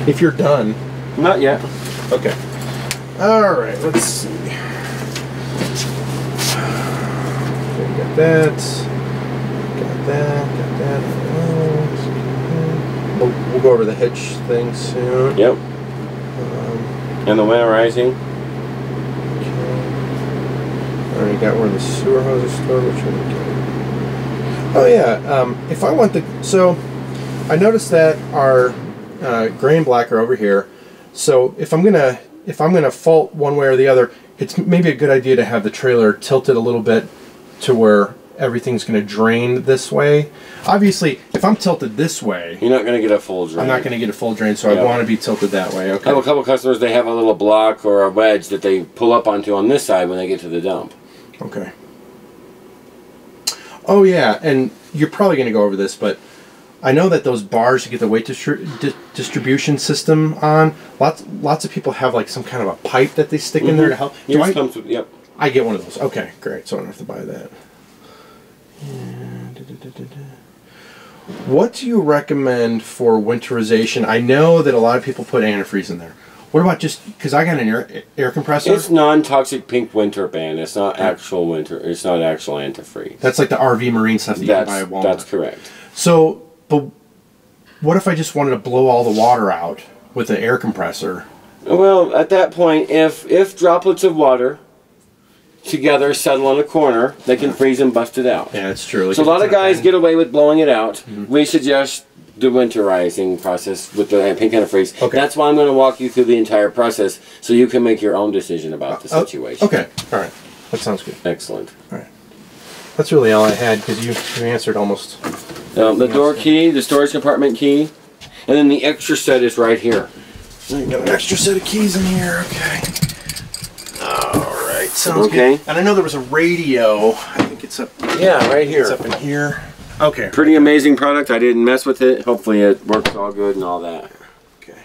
If you're done. Not yet. Okay. All right. Let's see. Okay, got that. Got that. We'll go over the hitch thing soon. Yep. And the winterizing. Okay. Already got where the sewer hose is stored, which one we get. Oh yeah. If I want the I noticed that our gray and black are over here. So if I'm gonna fault one way or the other, it's maybe a good idea to have the trailer tilted a little bit to where everything's going to drain this way. Obviously, if I'm tilted this way, you're not going to get a full drain. I'm not going to get a full drain, so I want to be tilted that way. Okay. I have a couple customers, they have a little block or a wedge that they pull up onto on this side when they get to the dump. Okay. Oh yeah, and you're probably going to go over this, but I know that those bars to get the weight distribution system on, lots of people have like some kind of a pipe that they stick in there to help. Comes with, yep. I get one of those. Okay, great. So I don't have to buy that. What do you recommend for winterization? I know that a lot of people put antifreeze in there. What about just, because I got an air compressor? It's non-toxic pink winter band. It's not actual winter. It's not actual antifreeze. That's like the RV marine stuff that you can buy at Walmart. That's correct. So, but what if I just wanted to blow all the water out with the air compressor? Well, at that point, if droplets of water together settle on a corner, they can freeze and bust it out. Yeah, that's true. So a lot of guys get away with blowing it out. We suggest the winterizing process with the pink antifreeze. Okay. That's why I'm going to walk you through the entire process so you can make your own decision about the situation. Okay. All right. That sounds good. Excellent. All right. That's really all I had because you answered almost. The door key, the storage compartment key, and then the extra set is right here. You got an extra set of keys in here. Okay. All right. Sounds good. And I know there was a radio. I think it's up. Yeah, right here. It's up in here. Okay. Pretty amazing product. I didn't mess with it. Hopefully it works all good and all that. Okay.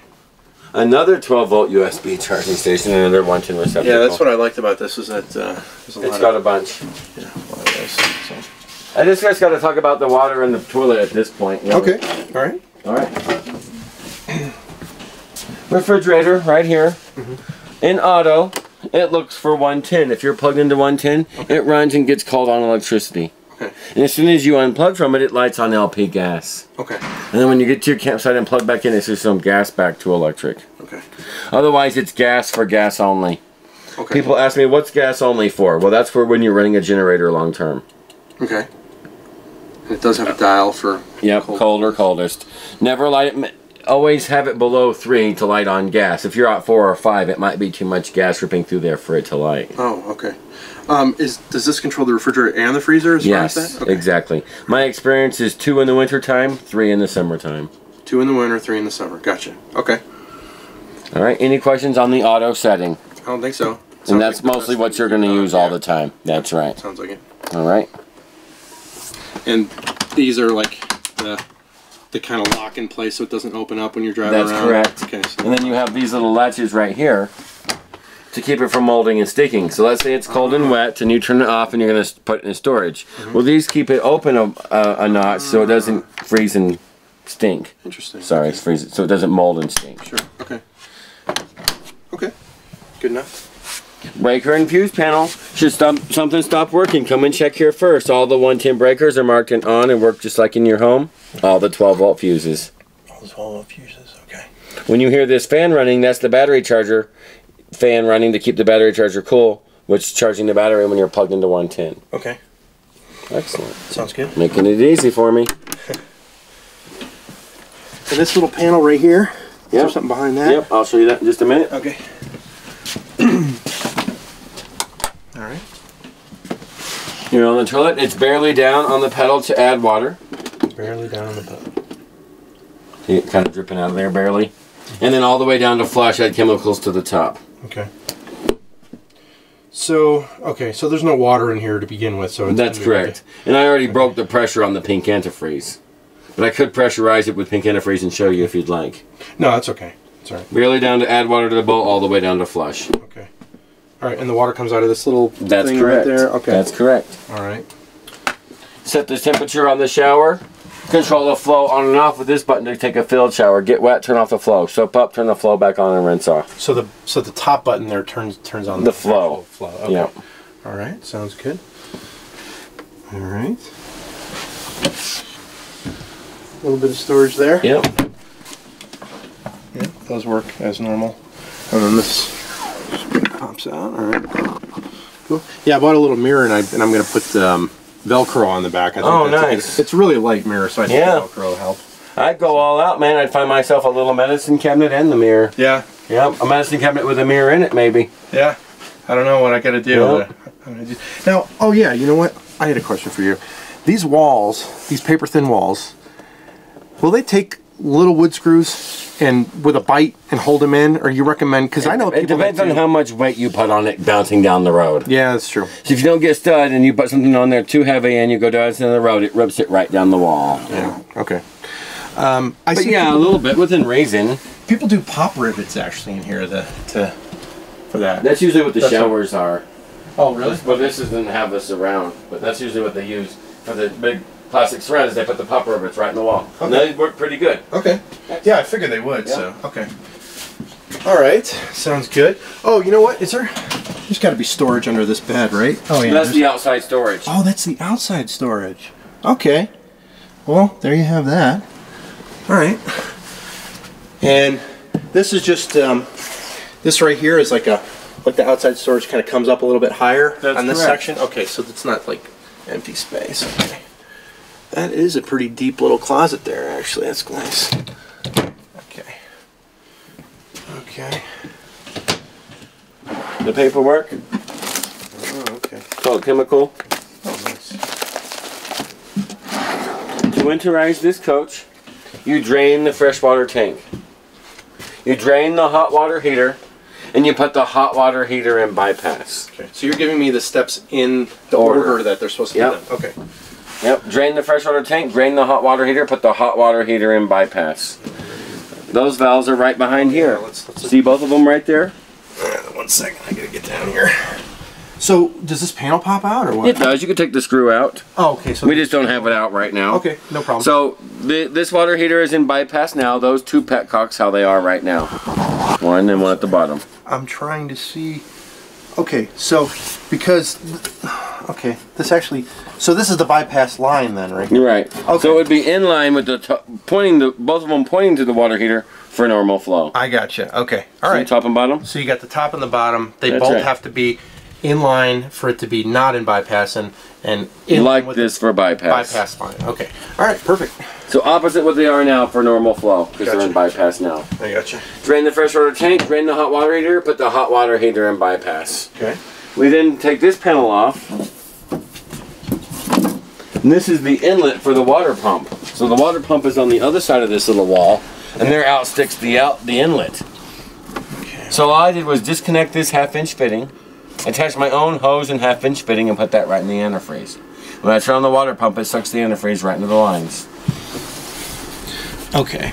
Another 12-volt USB charging station and another 110 receptacle. Yeah, that's what I liked about this is that it's got a bunch. Yeah, a lot of those. So. I just got to talk about the water in the toilet at this point. You know? Okay. All right. All right. Refrigerator right here. In auto, it looks for 110. If you're plugged into 110, it runs and gets called on electricity. Okay. And as soon as you unplug from it, it lights on LP gas. Okay. And then when you get to your campsite and plug back in, it's just some gas back to electric. Okay. Otherwise, it's gas for gas only. Okay. People ask me, what's gas only for? Well, that's for when you're running a generator long term. Okay. And it does have a dial for cold or coldest. Never light it. Always have it below 3 to light on gas. If you're at 4 or 5, it might be too much gas ripping through there for it to light. Oh, okay. Does this control the refrigerator and the freezer as far as that? Okay. Exactly. My experience is 2 in the winter time, 3 in the summertime. 2 in the winter, 3 in the summer. Gotcha. Okay. All right. Any questions on the auto setting? I don't think so. And that's mostly what you're going to use all the time. That's right. Sounds like it. All right. And these are like the kind of lock in place so it doesn't open up when you're driving around? That's correct. Okay, so and then you have these little latches right here to keep it from molding and sticking. So let's say it's cold and wet and you turn it off and you're going to put it in storage. Well, these keep it open a notch so it doesn't freeze and stink. Interesting. Sorry, it's freeze, so it doesn't mold and stink. Sure. Okay. Okay. Good enough. Breaker and fuse panel. Should something stop working, come and check here first. All the 110 breakers are marked in on and work just like in your home. All the 12-volt fuses. All the 12-volt fuses, okay. When you hear this fan running, that's the battery charger fan running to keep the battery charger cool, which is charging the battery when you're plugged into 110. Okay. Excellent. Sounds good. Making it easy for me. And this little panel right here, is there something behind that? Yep, I'll show you that in just a minute. Okay. Alright. You're on the toilet, it's barely down on the pedal to add water. Barely down on the pedal. See it kind of dripping out of there, barely. And then all the way down to flush, add chemicals to the top. Okay. So, okay, so there's no water in here to begin with, so it's That's correct. And I already broke the pressure on the pink antifreeze. But I could pressurize it with pink antifreeze and show you if you'd like. No, that's okay. It's alright. Barely down to add water to the bowl, all the way down to flush. Okay. Alright, and the water comes out of this little That's thing correct. right there? Okay. That's correct. Alright. Set the temperature on the shower. Control the flow on and off with this button to take a filled shower. Get wet, turn off the flow. Soap up, turn the flow back on, and rinse off. So the top button there turns on the flow. Okay. Yeah. Alright, sounds good. Alright. A little bit of storage there. Yep. Yeah, those work as normal. And then this pops out. Alright. Cool. Yeah, I bought a little mirror and I'm going to put Velcro on the back. I think oh, nice. It's really a light mirror, so I think Velcro will help. I'd go all out, man. I'd find myself a little medicine cabinet and the mirror. Yeah. Yep, a medicine cabinet with a mirror in it, maybe. Yeah. I don't know what I got to do. Now, oh yeah, you know what? I had a question for you. These walls, these paper thin walls, will they take little wood screws and with a bite and hold them in, or you recommend? Because I know people. It depends on how much weight you put on it bouncing down the road. Yeah, that's true. So if you don't get stud and you put something on there too heavy and you go down the road, it rips it right down the wall. Yeah. Okay. I see a little bit within reason. People do pop rivets actually in here for that. That's usually what the showers are. Oh, really? Well, this doesn't have this around, but that's usually what they use for the big plastic surrounds. They put the pop rivets right in the wall. Okay. And they work pretty good. Okay. Yeah, I figured they would. Yeah. So okay. All right. Sounds good. Oh, you know what? There's got to be storage under this bed, right? Oh yeah. That's the outside storage. Oh, that's the outside storage. Okay. Well, there you have that. All right. And this is just this right here is like the outside storage kind of comes up a little bit higher on this section. Okay, so it's not like empty space. Okay. That is a pretty deep little closet there, actually. That's nice. Okay. Okay. The paperwork. Oh, okay. Called chemical. Oh, nice. To winterize this coach, you drain the freshwater tank. You drain the hot water heater, and you put the hot water heater in bypass. Okay. So you're giving me the steps in the order that they're supposed to be done. Okay. Yep. Drain the freshwater tank, drain the hot water heater, put the hot water heater in bypass. Those valves are right behind here. Let's see both of them right there? 1 second, I gotta get down here. So, does this panel pop out or what? It does. You can take the screw out. Oh, okay. So we just don't have it out right now. Okay, no problem. So, this water heater is in bypass now. Those two petcocks, how they are right now. One and one at the bottom. I'm trying to see. Okay, so, because, okay, this actually, so this is the bypass line then, right? You're right. Okay. So it would be in line with the, both of them pointing to the water heater for normal flow. I gotcha. Okay. All right. Top and bottom? So you got the top and the bottom. They both have to be in line for it to be not in bypass and in like this for bypass. Bypass line. Okay. All right. Perfect. So opposite what they are now for normal flow because they're in bypass now. I gotcha. Drain the freshwater tank, drain the hot water heater, put the hot water heater in bypass. Okay. We then take this panel off. And this is the inlet for the water pump. So the water pump is on the other side of this little wall, and there out sticks the inlet. Okay. So all I did was disconnect this 1/2-inch fitting, attach my own hose and 1/2-inch fitting, and put that right in the antifreeze. When I turn on the water pump, it sucks the antifreeze right into the lines. Okay.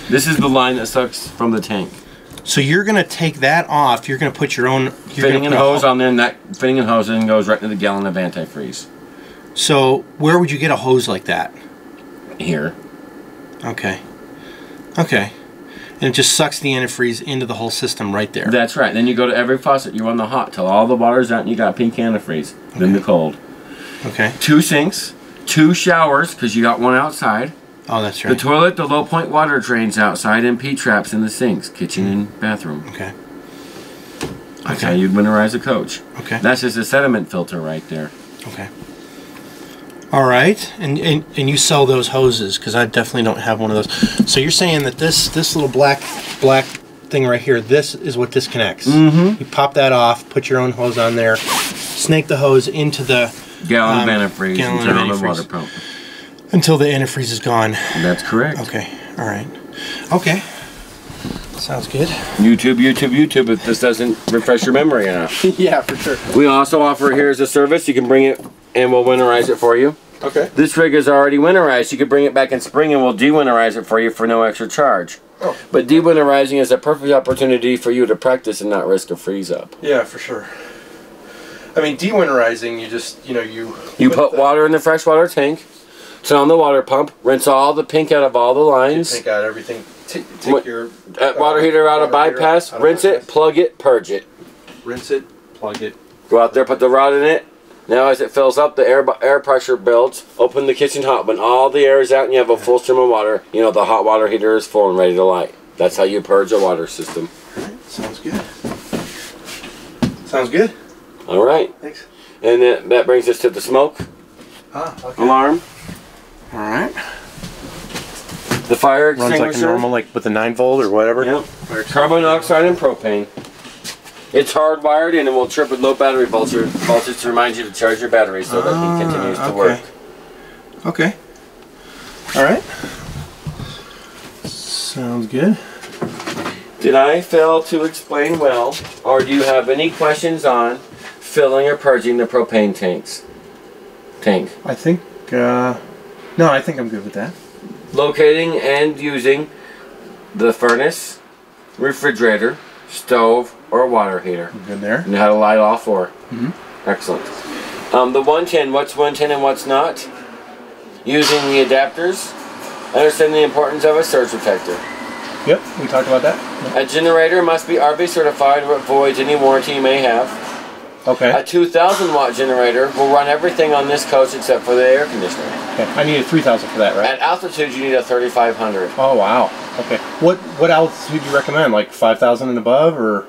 This is the line that sucks from the tank. So you're going to take that off. You're going to put your own fitting and hose on there, and that fitting and hose then goes right into the gallon of antifreeze. So where would you get a hose like that? Here. Okay. Okay. And it just sucks the antifreeze into the whole system right there. That's right. Then you go to every faucet. You run the hot till all the water's out and you got pink antifreeze. Okay. Then the cold. Okay. 2 sinks, 2 showers because you got one outside. Oh, that's right. The toilet, the low point water drains outside, and P-traps in the sinks, kitchen and bathroom. Okay. That's how you'd winterize a coach. Okay. That's just a sediment filter right there. Okay. All right, and you sell those hoses, because I definitely don't have one of those. So you're saying that this little black thing right here, this is what disconnects. You pop that off, put your own hose on there, snake the hose into the gallon of antifreeze, and turn on the water pump until the antifreeze is gone. That's correct. Okay. All right. Okay. Sounds good. YouTube, if this doesn't refresh your memory enough. Yeah, for sure. We also offer here as a service, you can bring it and we'll winterize it for you. Okay. This rig is already winterized. You can bring it back in spring and we'll de-winterize it for you for no extra charge. Oh. But de-winterizing is a perfect opportunity for you to practice and not risk a freeze up. Yeah, for sure. I mean, de-winterizing, you just, you put water in the freshwater tank, turn on the water pump, rinse all the pink out of all the lines. Take out everything. Take your water heater out of bypass, rinse it, plug it, purge it. Rinse it, plug it. Go out there, put the rod in it. Now as it fills up, the air pressure builds. Open the kitchen hot. When all the air is out and you have a full stream of water, you know the hot water heater is full and ready to light. That's how you purge a water system. All right, sounds good. Sounds good. All right. Thanks. And then that brings us to the smoke alarm. All right. The fire extinguisher. Runs like a normal, like with a 9-volt or whatever. Yep. Carbon monoxide and propane. It's hardwired in and will trip with low battery voltage to remind you to charge your battery so that it continues to work. Okay. All right. Sounds good. Did I fail to explain well, or do you have any questions on filling or purging the propane tank? I think, no, I think I'm good with that. Locating and using the furnace, refrigerator, stove, or water heater. Good there. And how to light all 4. Excellent. The 110, what's 110 and what's not? Using the adapters. Understand the importance of a surge protector. Yep, we talked about that. A generator must be RV certified or avoids any warranty you may have. Okay. A 2,000 watt generator will run everything on this coach except for the air conditioner. Okay. I need a 3,000 for that, right? At altitude, you need a 3,500. Oh wow. Okay. What altitude do you recommend? Like 5,000 and above, or?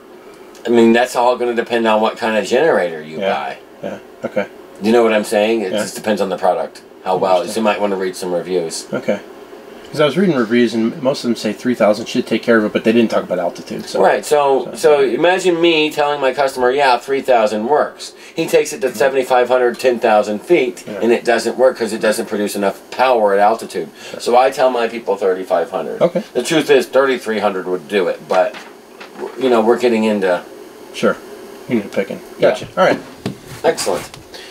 I mean, that's all going to depend on what kind of generator you buy. Yeah. Okay. Do you know what I'm saying? It just depends on the product. How well. So you might want to read some reviews. Okay. Because I was reading reviews and most of them say 3,000 should take care of it, but they didn't talk about altitude. So. Right. So imagine me telling my customer, yeah, 3,000 works. He takes it to 7,500, 10,000 feet, and it doesn't work because it doesn't produce enough power at altitude. Sure. So I tell my people 3,500. Okay. The truth is 3,300 would do it, but we're getting into. Sure. You need picking. Gotcha. All right. Excellent.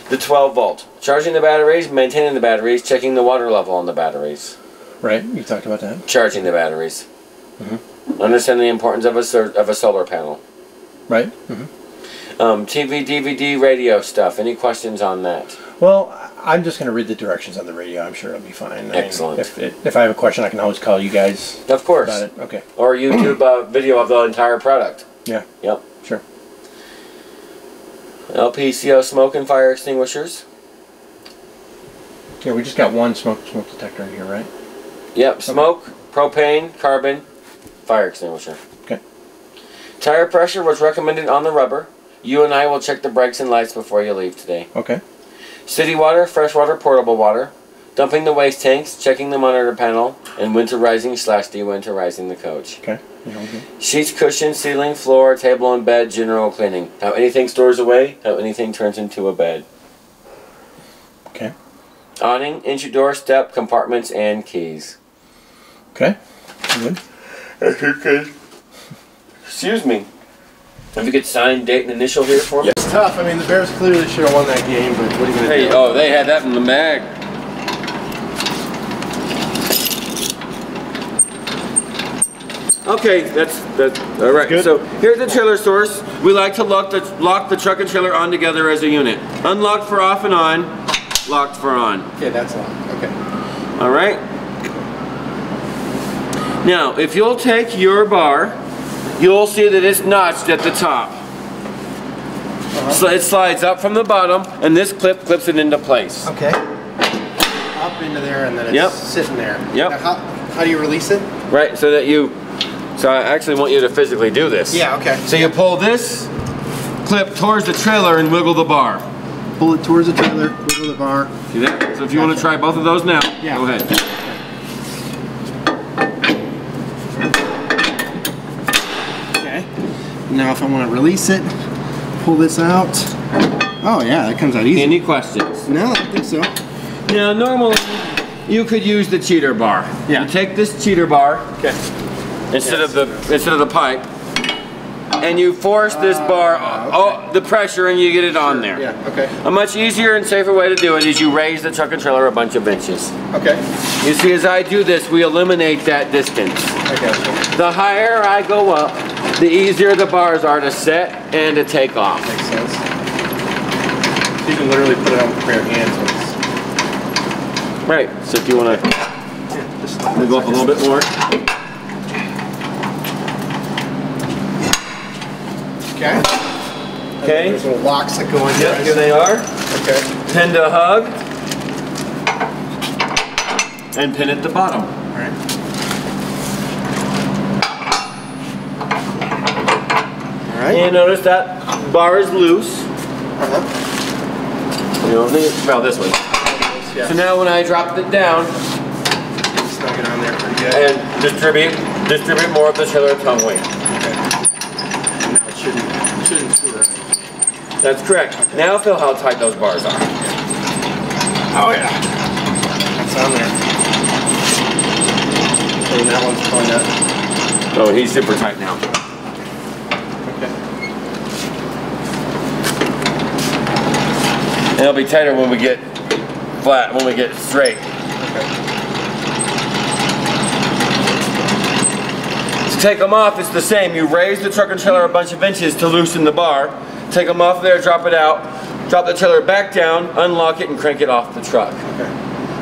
The 12 volt. Charging the batteries, maintaining the batteries, checking the water level on the batteries. Right, you talked about that. Charging the batteries. Understanding the importance of a solar panel. Right. TV, DVD, radio stuff. Any questions on that? Well, I'm just going to read the directions on the radio. I'm sure it'll be fine. Excellent. If I have a question, I can always call you guys. Of course. About it. Okay. Or YouTube video of the entire product. Yeah. Yep. Sure. LPCO smoke and fire extinguishers. Yeah, we just got one smoke detector in here, right? Yep, smoke, propane, carbon, fire extinguisher. Okay. Tire pressure was recommended on the rubber. You and I will check the brakes and lights before you leave today. Okay. City water, freshwater, portable water. Dumping the waste tanks, checking the monitor panel, and winterizing/de-winterizing the coach. Okay. Sheets, cushions, ceiling, floor, table, and bed, general cleaning. How anything stores away, how anything turns into a bed. Okay. Awning, entry door, step, compartments, and keys. Okay. Good. Okay. Excuse me. If you could sign, date, and initial here for me? Yeah, it's tough. I mean, the Bears clearly should have won that game, but what are you going to do? Oh, they had that in the mag. Okay, that's all right. Good. So here's the trailer source. We like to lock the truck and trailer on together as a unit. Unlocked for off and on, locked for on. Okay, that's on. Okay. All right. Now, if you'll take your bar, you'll see that it's notched at the top. So it slides up from the bottom, and this clip clips it into place. Okay. Up into there, and then it's sitting there. Yep. Now, how do you release it? Right, so I actually want you to physically do this. Yeah, okay. So you pull this clip towards the trailer and wiggle the bar. Pull it towards the trailer, wiggle the bar. See that? So if you want to try both of those now, go ahead. Okay. Now if I want to release it, pull this out. Oh yeah, that comes out easy. Any questions? No, I don't think so. Now normally you could use the cheater bar. Yeah. You take this cheater bar instead of the pipe, and you force this bar, the pressure, and you get it on there. Yeah. Okay. A much easier and safer way to do it is you raise the truck and trailer a bunch of inches. Okay. You see, as I do this, we eliminate that distance. I got you. The higher I go up, the easier the bars are to set and to take off. Makes sense. You can literally put it on with your hands. Right, so if you want to go up a little bit more. Okay. Okay. There's little locks that go in here. Yep, here they are. Okay. Pin to hug. And pin at the bottom. All right. All right. And notice that bar is loose. You know, well, this one. Yeah. So now when I dropped it down, Snug it on there pretty good. and distribute more of the trailer tongue weight. Okay. Now it shouldn't screw that. That's correct. Now feel how tight those bars are. Oh yeah. That's on there. And that one's pulling up. Oh, he's super tight now. Okay. And it'll be tighter when we get flat, when we get straight. Okay. To take them off, it's the same. You raise the truck and trailer a bunch of inches to loosen the bar. Take them off there, drop it out, drop the trailer back down, unlock it, and crank it off the truck. Okay.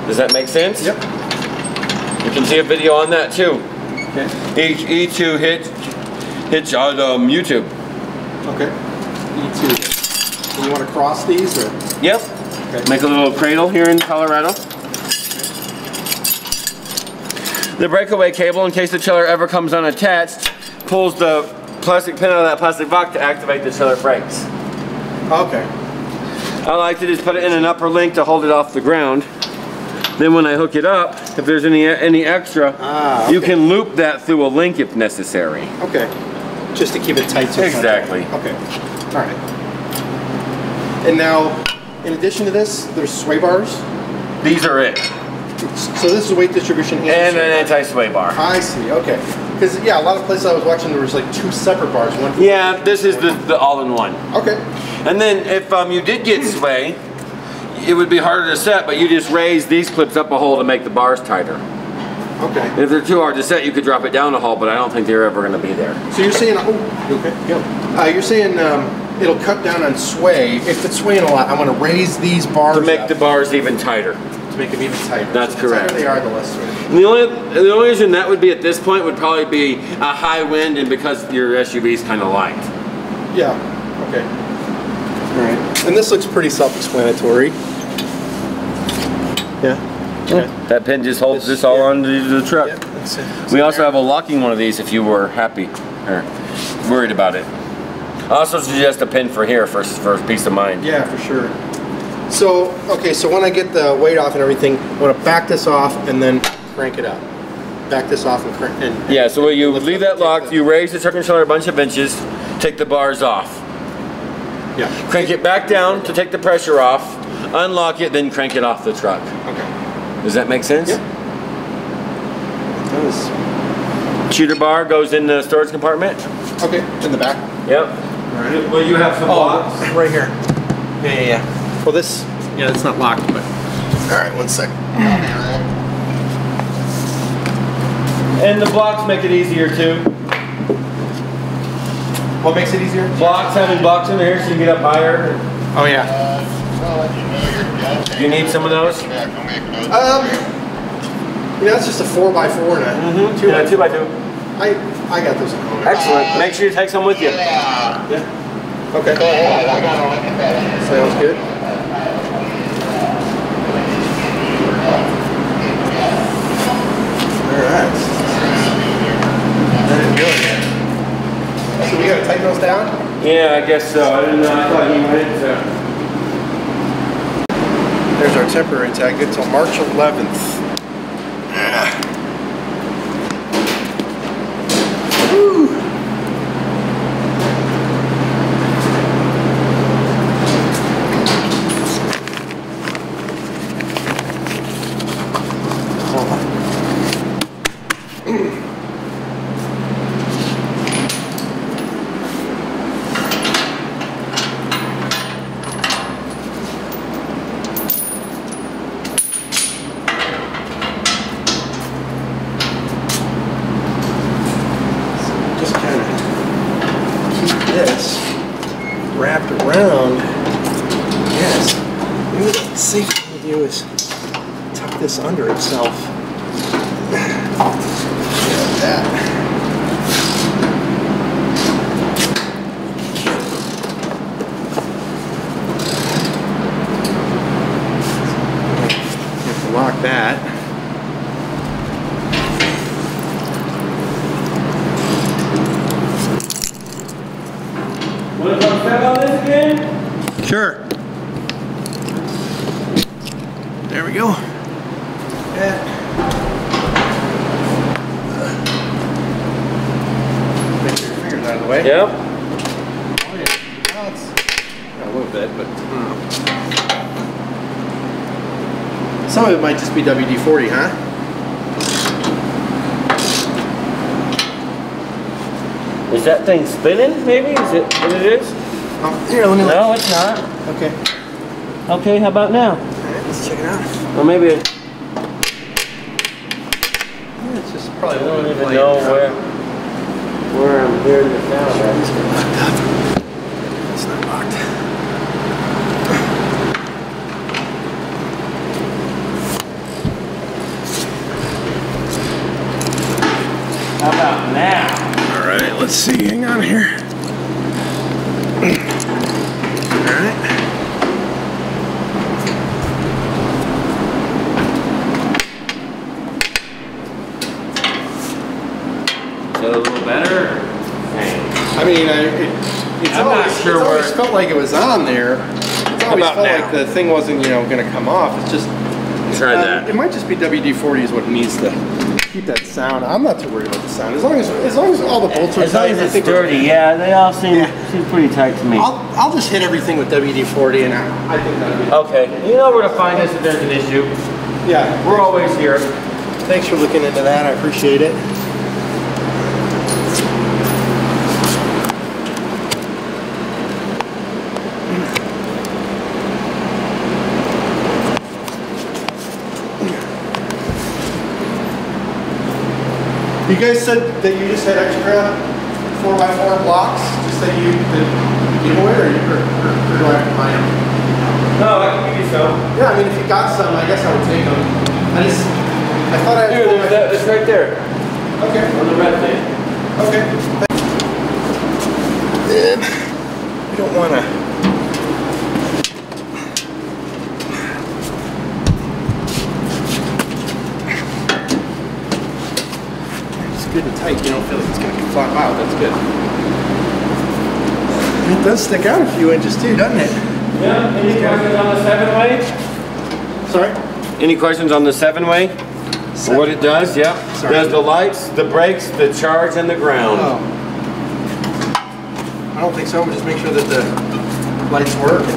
Does that make sense? Yep. You can see a video on that too. Okay. E2 Hitch on YouTube. Okay. E2. And you want to cross these or? Yep. Okay. Make a little cradle here in Colorado. The breakaway cable, in case the trailer ever comes unattached, pulls the plastic pin out of that plastic box to activate the trailer brakes. Okay. I like to just put it in an upper link to hold it off the ground. Then when I hook it up, if there's any extra, okay. you can loop that through a link if necessary. Okay. Just to keep it tight. So Exactly. Okay. All right. And now, in addition to this, there's sway bars. These are it. So this is weight distribution and an anti-sway bar. I see. Okay. Because yeah, a lot of places I was watching there was like two separate bars. One. Yeah, this is the all-in-one. Okay. And then if you did get sway, it would be harder to set, but you just raise these clips up a hole to make the bars tighter. Okay. And if they're too hard to set, you could drop it down a hole, but I don't think they're ever going to be there. So you're saying, okay, yeah. You're saying it'll cut down on sway. If it's swaying a lot, I'm going to raise these bars to make the bars even tighter. To make them even tighter. That's so correct. The tighter they are, the less sway. And the only reason that would be at this point would probably be a high wind and because your SUV is kind of light. Yeah. Okay. All right. And this looks pretty self-explanatory. Yeah. Okay. That pin just holds this all onto the truck. Yeah, we also have a locking one of these if you were happy or worried about it. I also suggest a pin for here for peace of mind. Yeah, for sure. So, okay, so when I get the weight off and everything, I want to back this off and then crank it up. Back this off and crank it. Yeah, so when you leave that locked, you raise the truck and trailer a bunch of inches, take the bars off. Yeah. Crank it back down to take the pressure off, unlock it, then crank it off the truck. Okay. Does that make sense? Yep. It does. Cheater bar goes in the storage compartment. Okay, in the back. Yep. All right. Well, you have some blocks. Right here. Yeah. Well, this, yeah, it's not locked, but. All right, 1 sec. And the blocks make it easier too. What makes it easier? Blocks, having blocks in here so you get up higher. Oh yeah. Do you need some of those? You know, it's just a 4x4 and a 2x2. 2x2. I got those at home. Excellent. Make sure you take some with you. Yeah. Okay. Sounds good. Alright. That is good. So we gotta tighten those down? Yeah, I guess so. I didn't know. I thought you meant to. There's our temporary tag. Good till March 11th. Woo. Wrapped around. Yes. Maybe the safe thing to do is tuck this under itself. Like that. Have to lock that. Want to come step on this again? Sure. There we go. Yeah. Make sure your fingers out of the way. Yep. Oh yeah. Well, it's a little bit, but some of it might just be WD-40, huh? Is that thing spinning, maybe? Is it what it is? Oh, here, let me look. No, it's not. Okay. Okay, how about now? Alright, let's check it out. Or maybe it, Yeah, it's just probably I don't even know where I'm hearing the sound at. It's not locked. How about now? Alright, let's see. Hang on here. Alright. Is that a little better? I mean, it's I'm always, not sure it's always where- felt like it was on there. It's always about felt now? like the thing wasn't, you know, going to come off. It's just... Try that. It might just be WD-40 is what needs to keep that sound. I'm not too worried about the sound. As long as all the bolts are As long tight, as I it's think we're- sturdy, yeah, they all seem pretty tight to me. I'll just hit everything with WD-40 and I think that'll be... Okay, you know where to find us if there's an issue. Yeah. We're always here. Thanks for looking into that. I appreciate it. You guys said that you just had extra 4x4 blocks, just that you could give away, or do I have to buy them? No, I can give you some. Yeah, I mean, if you got some, I guess I would take them. I thought I had Here, it's right there. Okay. On the red thing. Okay. And we don't want to... Good and tight, you don't feel like it's going to flop out. That's good. It does stick out a few inches too, doesn't it? Yeah, any questions on the 7-way? Sorry? Any questions on the 7-way? What it does, yeah. Sorry. It does the lights, the brakes, the charge, and the ground. Oh. I don't think so. We'll just make sure that the lights work. And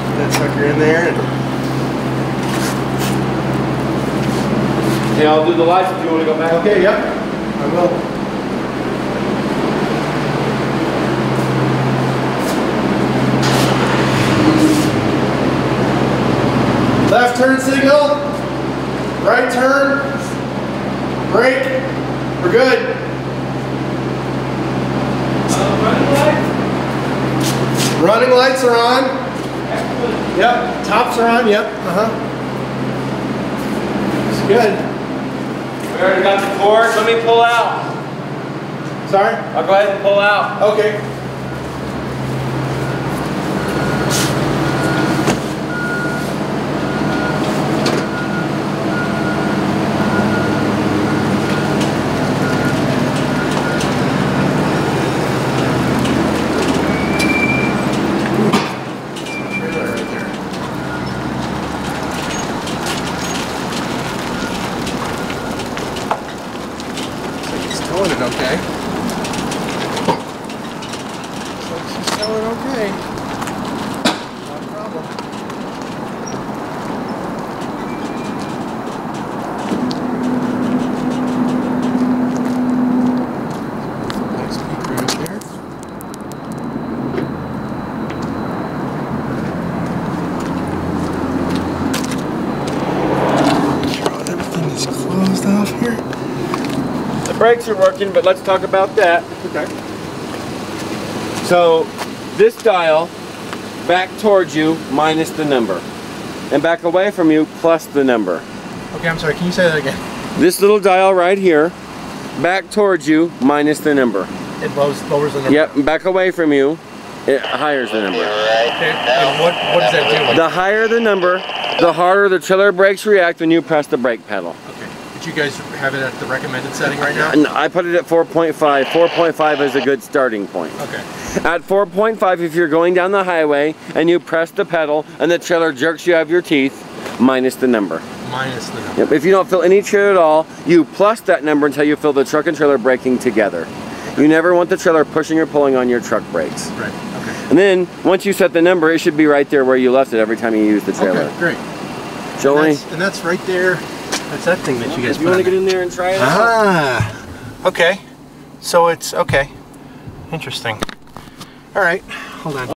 put that sucker in there. And Yeah, I'll do the lights if you want to go back. okay, yep. I will. Left turn signal. Right turn. Brake. We're good. running lights are on. Yep, tops are on, yep, It's good. We already got the cord. Let me pull out. Sorry? I'll go ahead and pull out. Okay. Okay. So she's going okay. No problem. Nice peek right there. Sure everything is closed off here. The brakes are working, but let's talk about that. Okay. So this dial back towards you minus the number, and back away from you plus the number. Okay, I'm sorry, can you say that again? This little dial right here, back towards you minus the number. It lowers the number? Yep, back away from you, it higher the number. Okay, and what does that do? The higher the number, the harder the chiller brakes react when you press the brake pedal. Okay, did you guys have it at the recommended setting right now? I put it at 4.5. 4.5 is a good starting point. Okay. At 4.5, if you're going down the highway and you press the pedal and the chiller jerks you out of your teeth, minus the number. Minus the number. Yep. If you don't feel any chill at all, you plus that number until you feel the truck and trailer braking together. You never want the trailer pushing or pulling on your truck brakes. Right, okay. And then, once you set the number, it should be right there where you left it every time you use the trailer. Okay, great. Joey? And that's right there. That's that thing that you guys put you want to get in there and try it out? Ah, okay. So it's, okay. Interesting. All right, hold on.